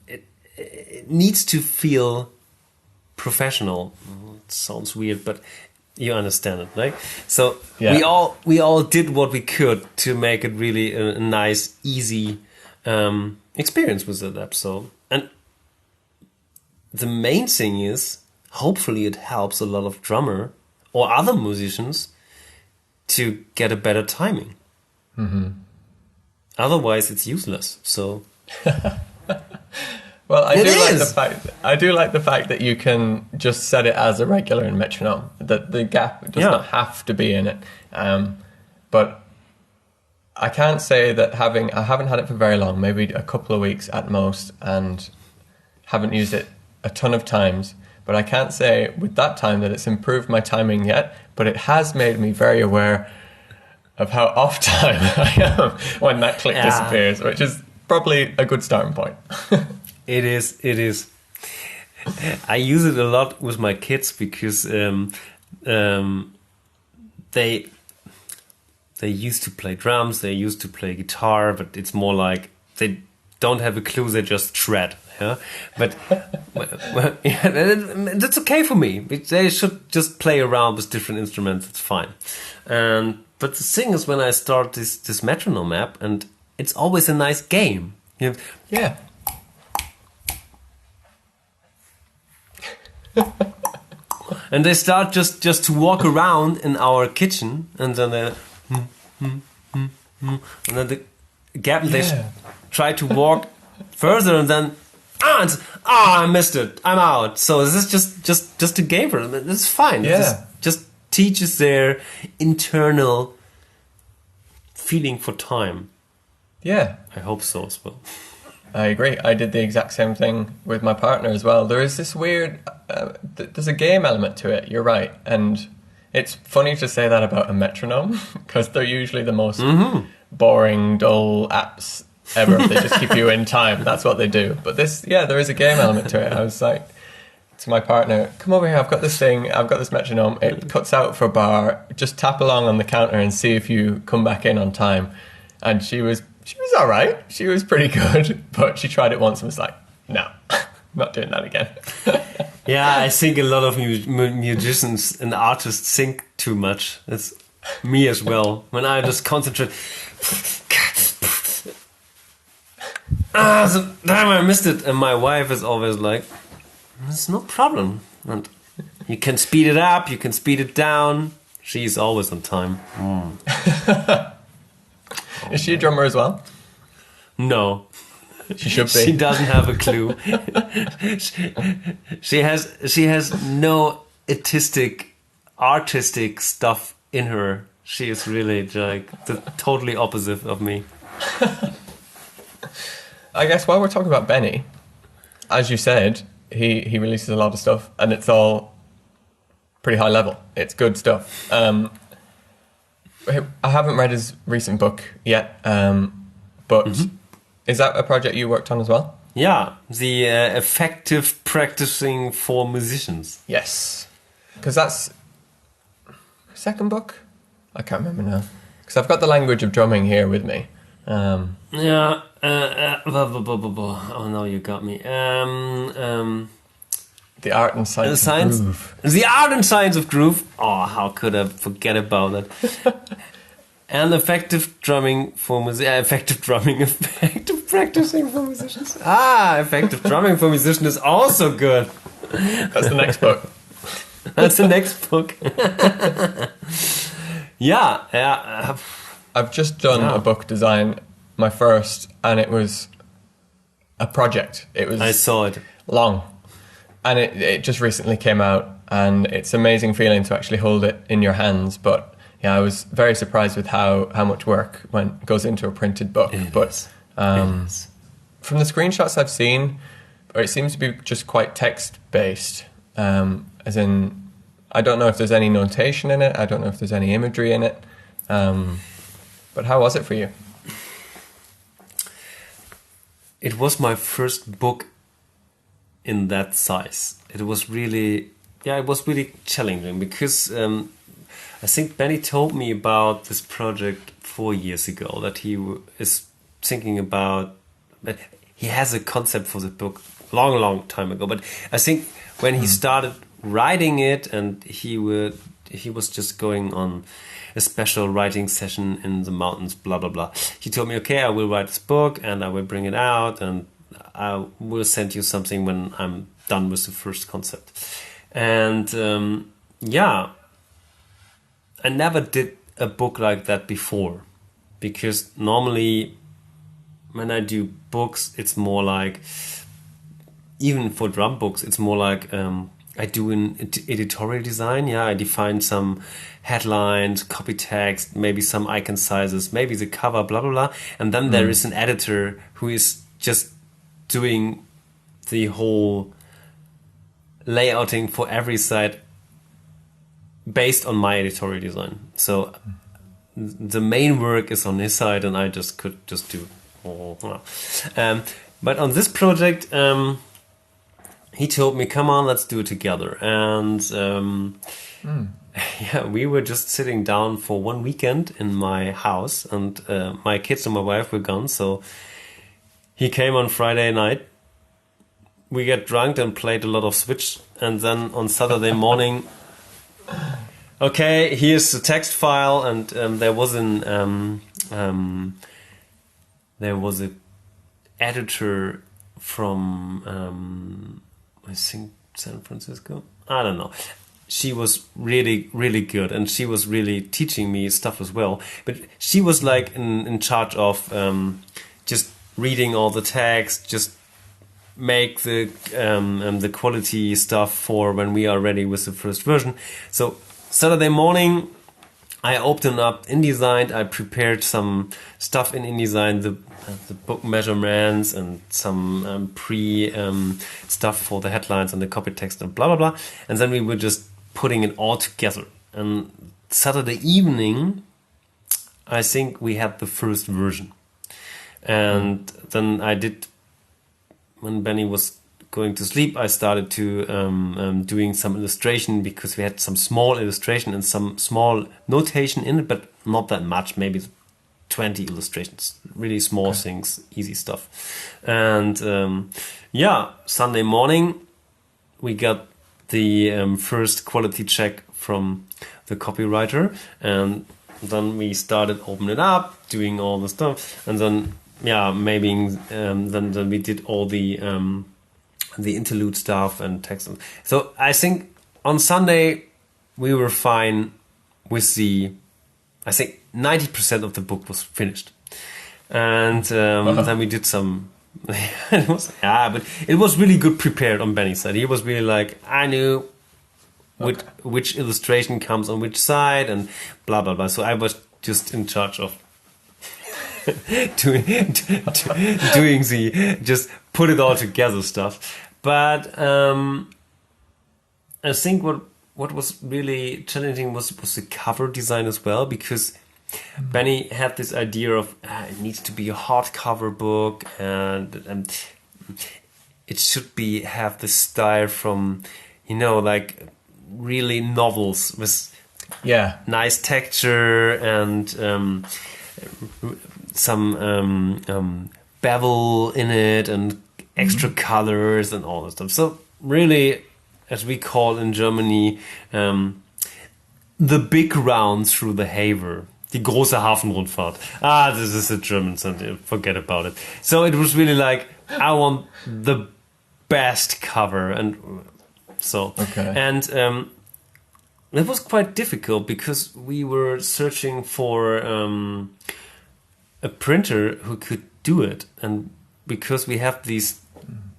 it needs to feel professional. It sounds weird, but you understand it, right? So we all did what we could to make it really a nice, easy experience with that app. So, and the main thing is, hopefully, it helps a lot of drummer or other musicians to get a better timing. Otherwise, it's useless. So, well, I do like the fact that you can just set it as a regular in metronome. That the gap does not have to be in it. But I can't say that I haven't had it for very long, maybe a couple of weeks at most, and haven't used it a ton of times. But I can't say with that time that it's improved my timing yet, but it has made me very aware of how off time I am when that click disappears, which is probably a good starting point. It is. I use it a lot with my kids because they used to play drums, they used to play guitar, but it's more like they don't have a clue, they just shred. Yeah, but that's okay for me. They should just play around with different instruments. It's fine. But the thing is, when I start this metronome app, and it's always a nice game. Yeah. And they start just to walk around in our kitchen, and then they and then the gap, and they try to walk further, and then I missed it. I'm out. So this is just a game for them. It's fine. Yeah. It just teaches their internal feeling for time. Yeah. I hope so as well. I agree. I did the exact same thing with my partner as well. There is this weird... there's a game element to it. You're right. And it's funny to say that about a metronome because they're usually the most boring, dull apps ever. They just keep you in time. That's what they do. But this, yeah, there is a game element to it. I was like to my partner, come over here, I've got this thing, I've got this metronome, it cuts out for a bar, just tap along on the counter and see if you come back in on time. And she was all right. She was pretty good, but she tried it once and was like, no, not doing that again. Yeah, I think a lot of musicians and artists think too much. It's me as well. When I just concentrate. So damn, I missed it. And my wife is always like, it's no problem. And you can speed it up, you can speed it down. She's always on time. Is she a drummer as well? No. She should be. She doesn't have a clue. she has no artistic stuff in her. She is really like the totally opposite of me. I guess while we're talking about Benny, as you said, he releases a lot of stuff and it's all pretty high level. It's good stuff. I haven't read his recent book yet, but is that a project you worked on as well? Yeah, the effective practicing for musicians. Yes, because that's second book. I can't remember now because I've got the language of drumming here with me. Oh, no, you got me. The Art and Science of Groove. The Art and Science of Groove. Oh, how could I forget about that? And effective drumming for effective practicing for musicians. Effective drumming for musicians is also good. That's the next book. That's the next book. Yeah. I've just done a book design, my first, and it was a project. I saw it. Long. And it just recently came out, and it's an amazing feeling to actually hold it in your hands. But yeah, I was very surprised with how much work goes into a printed book. From the screenshots I've seen, it seems to be just quite text-based. As in, I don't know if there's any notation in it. I don't know if there's any imagery in it. But how was it for you? It was my first book in that size. It was really challenging because I think Benny told me about this project 4 years ago that he is thinking about. That he has a concept for the book long time ago. But I think when he started writing it, and he was just going on a special writing session in the mountains, blah blah blah. He told me, okay, I will write this book and I will bring it out and I will send you something when I'm done with the first concept. And I never did a book like that before, because normally when I do books, it's more like, even for drum books, it's more like I do an editorial design. Yeah, I define some headlines, copy text, maybe some icon sizes, maybe the cover, blah blah blah, and then there is an editor who is just doing the whole layouting for every site based on my editorial design. So the main work is on his side, and I just could just do. But on this project, he told me, "Come on, let's do it together." And yeah, we were just sitting down for one weekend in my house, and my kids and my wife were gone. So he came on Friday night. We got drunk and played a lot of Switch, and then on Saturday morning, okay, here's the text file, and there was an editor from I think San Francisco. I don't know. She was really, really good, and she was really teaching me stuff as well. But she was like in charge of just reading all the text, just make the quality stuff for when we are ready with the first version. So Saturday morning, I opened up InDesign. I prepared some stuff in InDesign, the book measurements and some pre stuff for the headlines and the copy text and blah blah blah. And then we were just putting it all together. And Saturday evening, I think we had the first version. And then when Benny was going to sleep, I started to doing some illustration, because we had some small illustration and some small notation in it, but not that much, maybe 20 illustrations, really small things, easy stuff. And Sunday morning, we got the first quality check from the copywriter, and then we started opening it up, doing all the stuff, and then then we did all the interlude stuff and text. So I think on Sunday we were fine with I think 90% of the book was finished, and then we did some. But it was really good prepared on Benny's side. He was really like, I knew which illustration comes on which side and blah blah blah. So I was just in charge of doing the just put it all together stuff. But I think what was really challenging was the cover design as well, because Benny had this idea of it needs to be a hardcover book, and it should have the style from, like really novels with nice texture and some bevel in it and extra colors and all that stuff. So really, as we call in Germany, the big round through the Haver. Die große Hafenrundfahrt. This is a German sentence. Forget about it. So it was really like, I want the best cover. And so, and it was quite difficult, because we were searching for a printer who could do it. And because we have these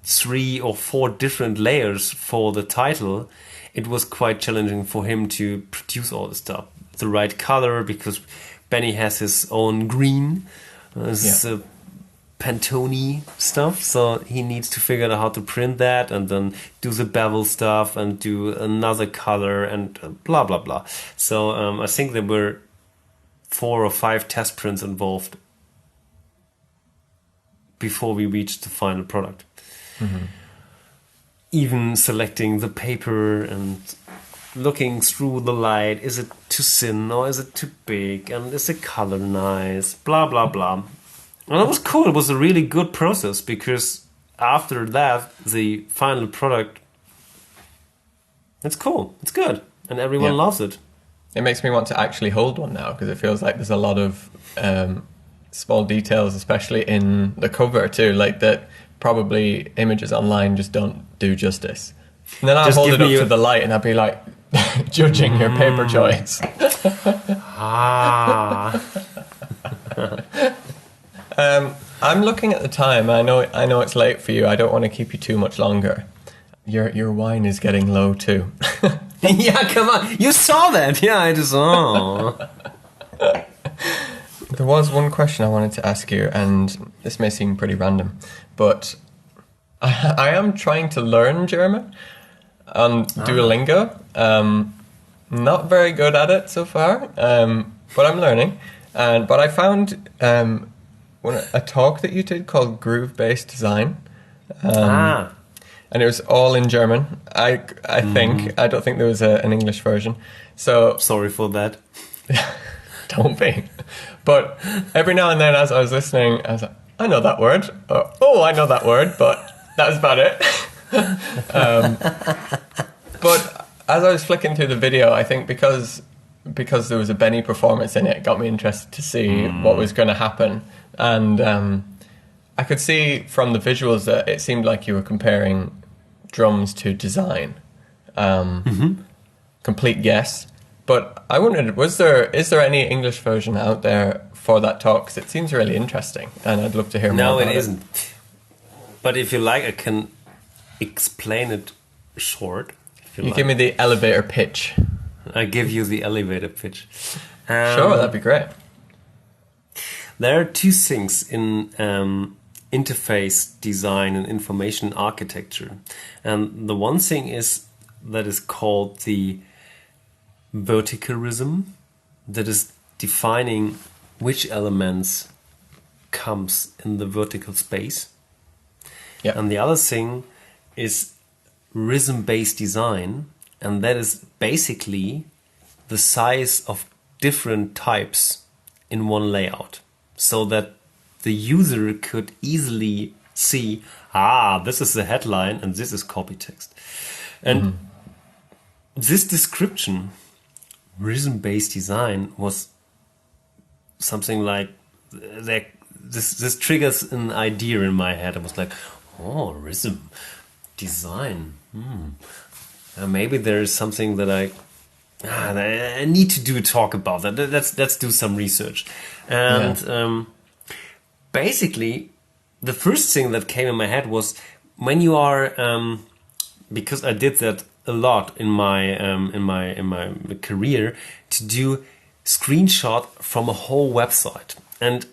3 or 4 different layers for the title, it was quite challenging for him to produce all the stuff. The right color, because Benny has his own green, Pantone stuff, so he needs to figure out how to print that and then do the bevel stuff and do another color and blah blah blah. So I think there were 4 or 5 test prints involved before we reached the final product. Even selecting the paper and looking through the light, is it too thin or is it too big, and is the color nice, blah blah blah. And it was cool. It was a really good process, because after that the final product, it's cool, it's good, and everyone loves it. It makes me want to actually hold one now, because it feels like there's a lot of small details, especially in the cover too, like that probably images online just don't do justice. And then I'll hold it up to the light and I'll be like, judging your paper choice. I'm looking at the time. I know it's late for you. I don't want to keep you too much longer. Your wine is getting low too. Yeah, come on. You saw that. Yeah, I just There was one question I wanted to ask you, and this may seem pretty random, but I am trying to learn German on Duolingo. Not very good at it so far, but I'm learning. But I found a talk that you did called Groove-Based Design. And it was all in German, I think. I don't think there was an English version. So sorry for that. Don't be. But every now and then as I was listening, I was like, I know that word. I know that word, but that was about it. But as I was flicking through the video, I think because there was a Benny performance in it, it got me interested to see what was going to happen. And I could see from the visuals that it seemed like you were comparing drums to design. Complete guess. But I wondered, is there any English version out there for that talk? Because it seems really interesting, and I'd love to hear more about it. No, it isn't. But if you like, I can explain it short. You give me the elevator pitch. I give you the elevator pitch. Sure, that'd be great. There are 2 things in interface design and information architecture. And the one thing is called the verticalism, that is defining which elements comes in the vertical space. Yeah. And the other thing is rhythm-based design, and that is basically the size of different types in one layout, so that the user could easily see, this is the headline and this is copy text. And this description, rhythm-based design, was something like that. This triggers an idea in my head. I was like, oh, rhythm design. Maybe there is something that I need to do a talk about that. Let's do some research. And basically, the first thing that came in my head was when you are, because I did that a lot in my career, to do screenshot from a whole website. And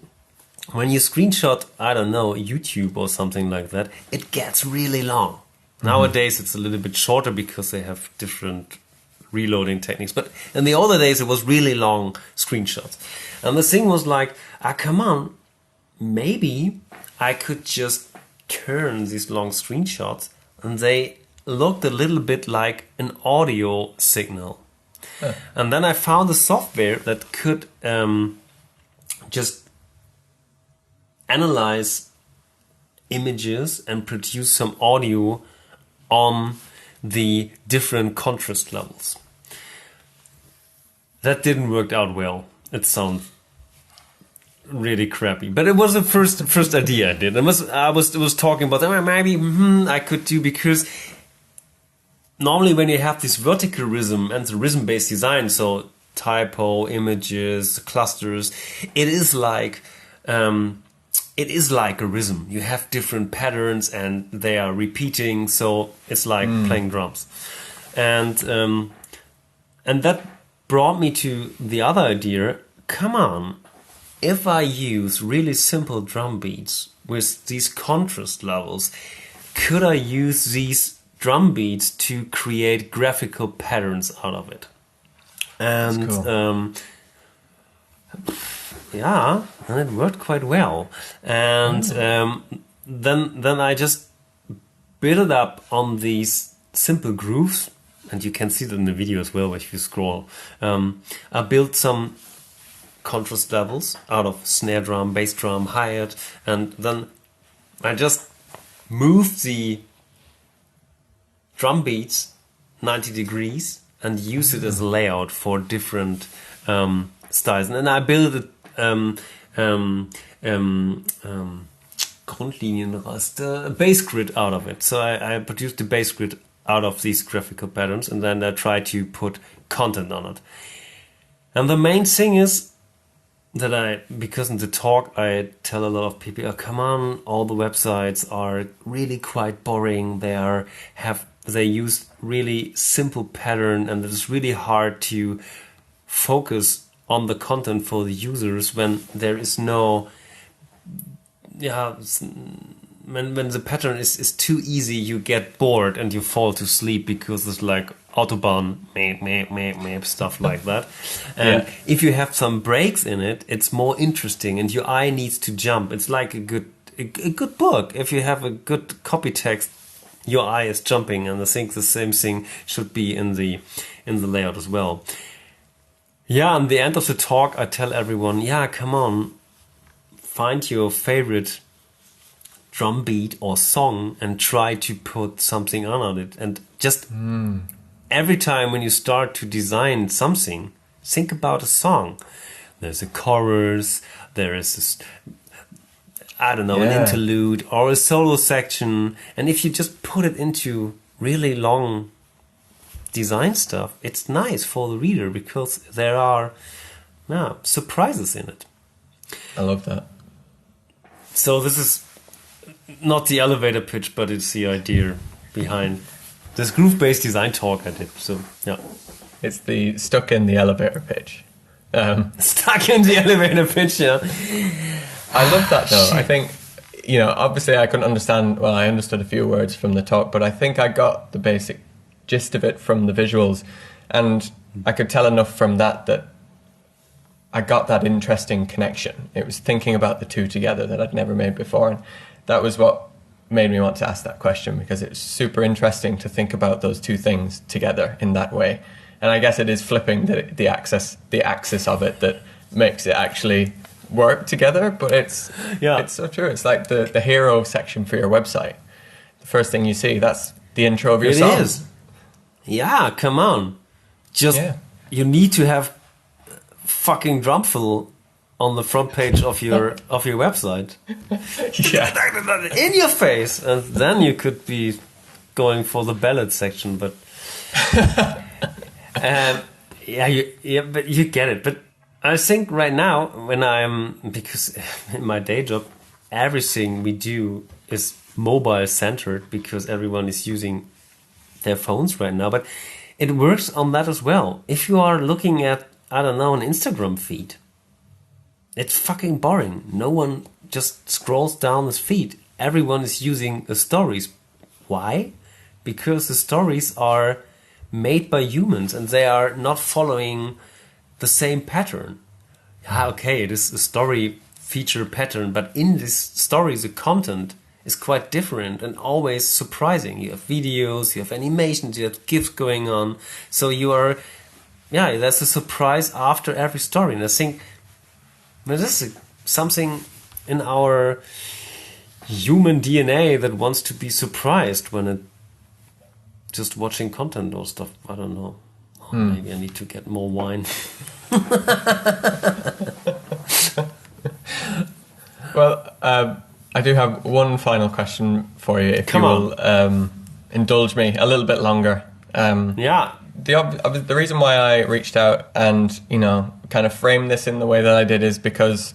when you screenshot, I don't know, YouTube or something like that, it gets really long. Nowadays it's a little bit shorter because they have different reloading techniques. But in the older days it was really long screenshots. And the thing was like, come on, maybe I could just turn these long screenshots and they looked a little bit like an audio signal. And then I found a software that could just analyze images and produce some audio on the different contrast levels. That didn't work out well. It sounds really crappy, but it was the first idea I did. I was talking about maybe I could do, because normally when you have this vertical rhythm and the rhythm-based design, so typo, images, clusters, it is like a rhythm. You have different patterns and they are repeating, so it's like playing drums. And that brought me to the other idea. Come on, if I use really simple drum beats with these contrast levels, could I use these drum beats to create graphical patterns out of it? And That's cool. Yeah, and it worked quite well. And then I just built it up on these simple grooves, and you can see that in the video as well if you scroll. I built some contrast levels out of snare drum, bass drum, hi-hat, and then I just moved the drum beats 90 degrees and used it as a layout for different styles. And then I built it Grundlinienraster, a bass grid out of it. So I produced the bass grid out of these graphical patterns, and then I tried to put content on it. And the main thing is that because in the talk I tell a lot of people, come on, all the websites are really quite boring. They use really simple pattern, and it is really hard to focus on the content for the users when there is no, when the pattern is too easy, you get bored and you fall to sleep because it's like Autobahn, stuff like that. And if you have some breaks in it, it's more interesting and your eye needs to jump. It's like a good book. If you have a good copy text, your eye is jumping, and I think the same thing should be in the layout as well. Yeah, at the end of the talk, I tell everyone, come on, find your favorite drum beat or song and try to put something on it. And just every time when you start to design something, think about a song. There's a chorus, there is an interlude or a solo section. And if you just put it into really long design stuff, it's nice for the reader because there are surprises in it. I love that. So this is not the elevator pitch, but it's the idea behind this groove-based design talk I did. So yeah, it's the stuck in the elevator pitch. Stuck in the elevator pitch. Yeah, I love that though. I think obviously I couldn't understand. Well, I understood a few words from the talk, but I think I got the basic gist of it from the visuals, and I could tell enough from that I got that interesting connection. It was thinking about the two together that I'd never made before. And that was what made me want to ask that question, because it's super interesting to think about those two things together in that way. And I guess it is flipping the axis of it that makes it actually work together. But it's so true. It's like the hero section for your website. The first thing you see, that's the intro of your song. It is. Yeah, come on. You need to have fucking drum fill on the front page of your website. In your face, and then you could be going for the ballad section. But but you get it. But I think right now, because in my day job, everything we do is mobile centered because everyone is using their phones right now. But it works on that as well. If you are looking at, I don't know, an Instagram feed, it's fucking boring. No one just scrolls down this feed. Everyone is using the stories. Why? Because the stories are made by humans and they are not following the same pattern. Okay, it is a story feature pattern, but in this story, the content is quite different and always surprising. You have videos, you have animations, you have GIFs going on. So there's a surprise after every story. And I think this is something in our human DNA that wants to be surprised when it just watching content or stuff. I don't know. Maybe I need to get more wine. Well, I do have one final question for you, if you will indulge me a little bit longer. The reason why I reached out and, kind of frame this in the way that I did is because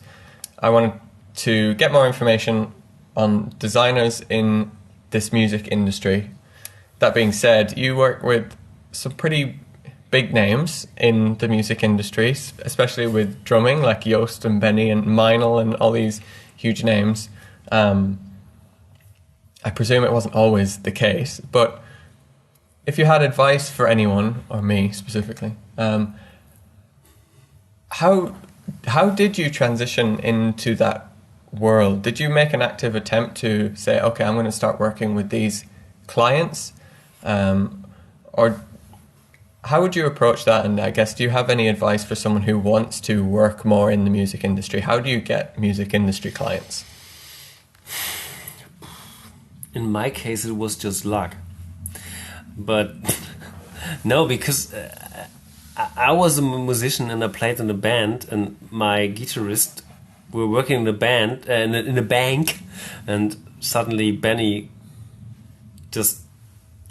I wanted to get more information on designers in this music industry. That being said, you work with some pretty big names in the music industry, especially with drumming, like Jost and Benny and Meinl and all these huge names. I presume it wasn't always the case, but if you had advice for anyone, or me specifically, how did you transition into that world? Did you make an active attempt to say, okay, I'm going to start working with these clients? Or how would you approach that? And I guess, do you have any advice for someone who wants to work more in the music industry? How do you get music industry clients? In my case, it was just luck. But no, because I was a musician and I played in a band, and my guitarist were working in a band in a bank, and suddenly Benny just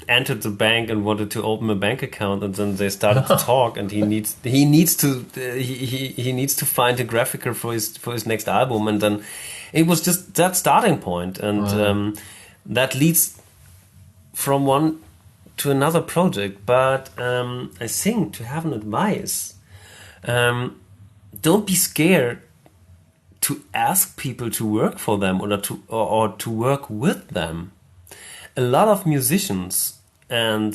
entered the bank and wanted to open a bank account, and then they started to talk, and he needs to find a graphicer for his next album, and then it was just that starting point, and that leads from one to another project. But I think to have an advice, don't be scared to ask people to work for them or to work with them. A lot of musicians and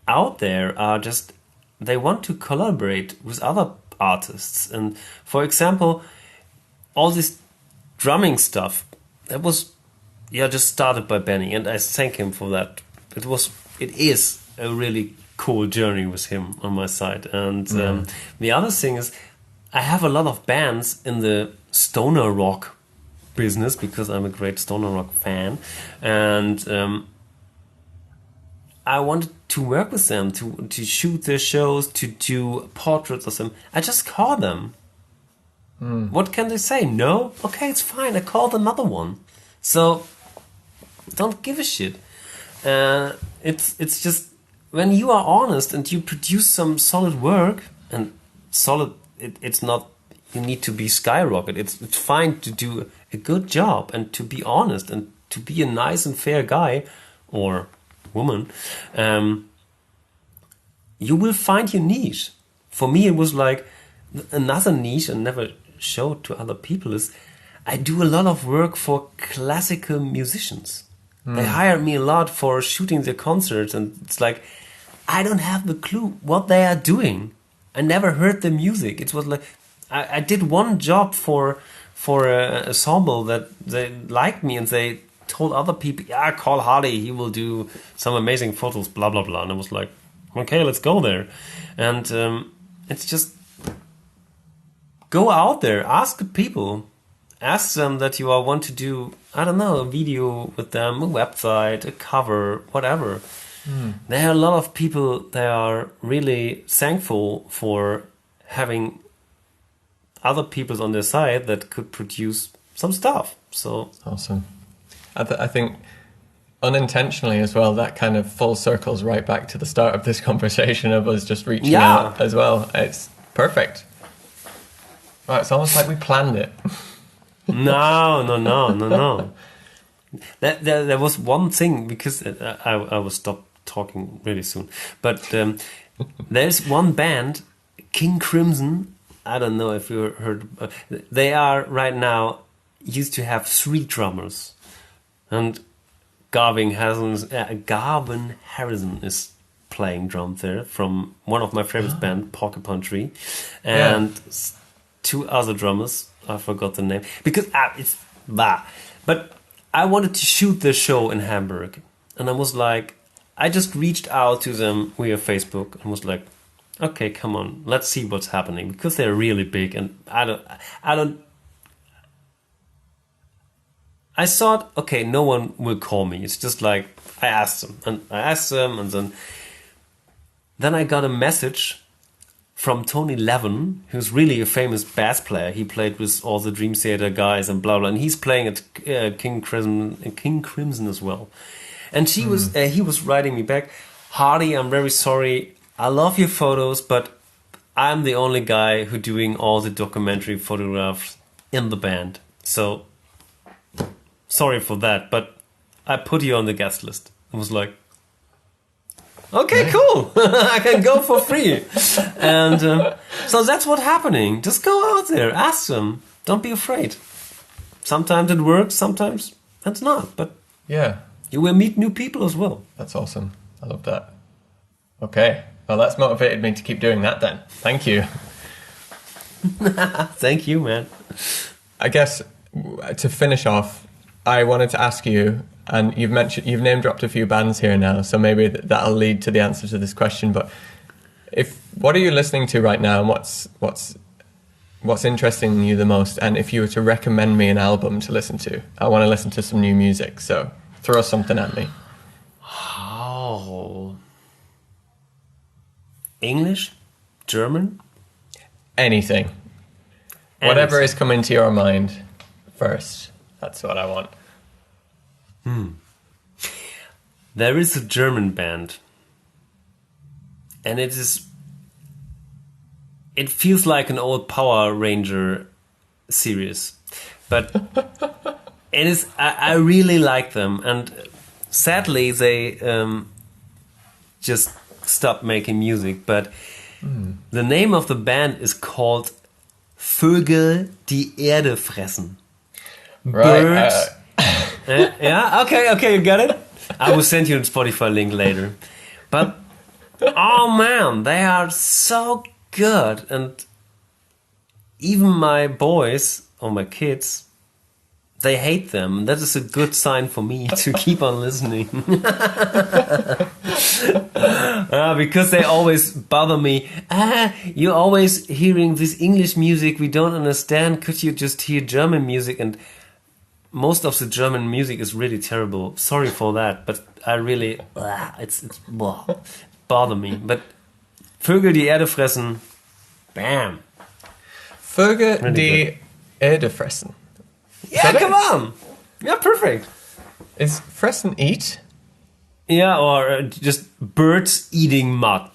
out there are just, they want to collaborate with other artists. And for example, all this drumming stuff, that was just started by Benny, and I thank him for that. It is a really cool journey with him on my side. And the other thing is, I have a lot of bands in the stoner rock business because I'm a great stoner rock fan, and I wanted to work with them, to shoot their shows, to do portraits of them. I just call them. What can they say? No? Okay, it's fine. I called another one. So don't give a shit. It's just when you are honest and you produce some solid work, and solid, it's not, you need to be skyrocket. It's fine to do a good job and to be honest and to be a nice and fair guy or woman. You will find your niche. For me, it was like another niche I never showed to other people is I do a lot of work for classical musicians. They hire me a lot for shooting their concerts, and it's like, I don't have the clue what they are doing. I never heard the music. It was like, I did one job for a ensemble that they liked me, and they told other people, yeah, call Hardy, he will do some amazing photos, blah blah blah. And I was like, okay, let's go there. And it's just go out there, ask the people, ask them that you want to do, I don't know, a video with them, a website, a cover, whatever. There are a lot of people that are really thankful for having other people on their side that could produce some stuff. So awesome. I think unintentionally as well, that kind of full circles right back to the start of this conversation of us just reaching out as well. It's perfect. Well, it's almost like we planned it. No. There was one thing, because I will stop talking really soon. But there's one band, King Crimson. I don't know if you heard. They are right now used to have 3 drummers, and Garvin Harrison is playing drums there from one of my favorite band, Porcupine Tree, and 2 other drummers. I forgot the name because it's blah. But I wanted to shoot the show in Hamburg, and I was like, I just reached out to them via Facebook and was like, okay, come on, let's see what's happening, because they're really big, and I thought, okay, no one will call me. It's just like I asked them, and then I got a message from Tony Levin, who's really a famous bass player. He played with all the Dream Theater guys and blah blah, and he's playing at King Crimson as well. And he was writing me back, Hardy, I'm very sorry. I love your photos, but I'm the only guy who doing all the documentary photographs in the band. So sorry for that, but I put you on the guest list. I was like, okay, cool. I can go for free. And so that's what's happening. Just go out there, ask them. Don't be afraid. Sometimes it works, sometimes it's not. But you will meet new people as well. That's awesome. I love that. Okay. Well, that's motivated me to keep doing that then. Thank you. Thank you, man. I guess to finish off, I wanted to ask you, and you've name dropped a few bands here now, so maybe that'll lead to the answer to this question. But what are you listening to right now, and what's interesting you the most? And if you were to recommend me an album to listen to, I want to listen to some new music. So throw something at me. Oh. English? German? Anything. Whatever is coming to your mind first. That's what I want. There is a German band. And it feels like an old Power Ranger series. But it is, I really like them. And sadly, they just stopped making music, but the name of the band is called Vögel die Erde fressen. Right. Birds. Yeah, okay, you got it? I will send you a Spotify link later. But, oh man, they are so good. And even my boys, or my kids, they hate them. That is a good sign for me to keep on listening. Because they always bother me. You're always hearing this English music we don't understand. Could you just hear German music? And most of the German music is really terrible. Sorry for that, but I really... it's bother me. But Vögel die Erde fressen, bam. Vögel die Erde fressen. Yeah, come on. Yeah, perfect. Is fressen eat? Yeah, or just birds eating mud.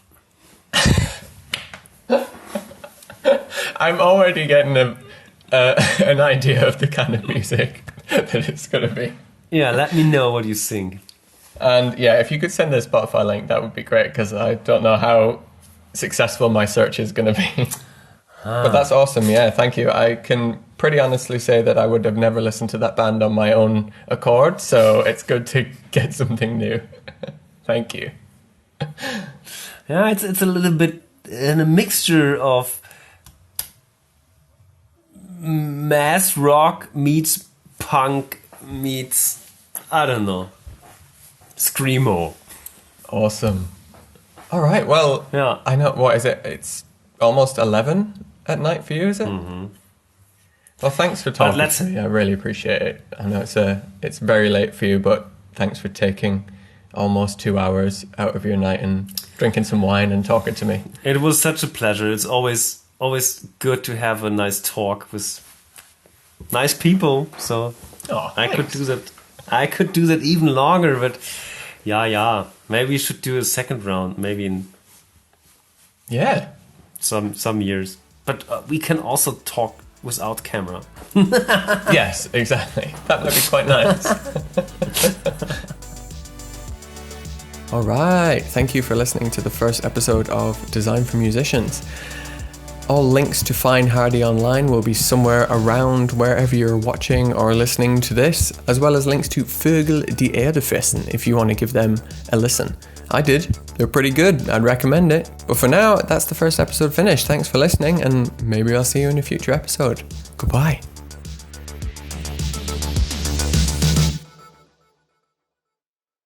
I'm already getting an idea of the kind of music that it's going to be. Yeah, let me know what you think. And yeah, if you could send the Spotify link, that would be great, because I don't know how successful my search is going to be. But that's awesome. Yeah, thank you. I can pretty honestly say that I would have never listened to that band on my own accord, so it's good to get something new. Thank you. Yeah, it's a little bit in a mixture of math rock meets punk meets, I don't know, screamo. Awesome. All right, well, Yeah. I know, what is it? It's almost 11 at night for you, is it? Mm-hmm. Well, thanks for talking to me. I really appreciate it. I know it's very late for you, but thanks for taking almost 2 hours out of your night and drinking some wine and talking to me. It was such a pleasure. It's always good to have a nice talk with nice people. So I could do that. I could do that even longer, but yeah. Maybe we should do a second round. Maybe in some years. But we can also talk without camera. Yes, exactly. That might be quite nice. All right. Thank you for listening to the first episode of Design for Musicians. All links to find Hardy online will be somewhere around wherever you're watching or listening to this, as well as links to Vögel die Erde fressen if you want to give them a listen. I did. They're pretty good. I'd recommend it. But for now, that's the first episode finished. Thanks for listening, and maybe I'll see you in a future episode. Goodbye.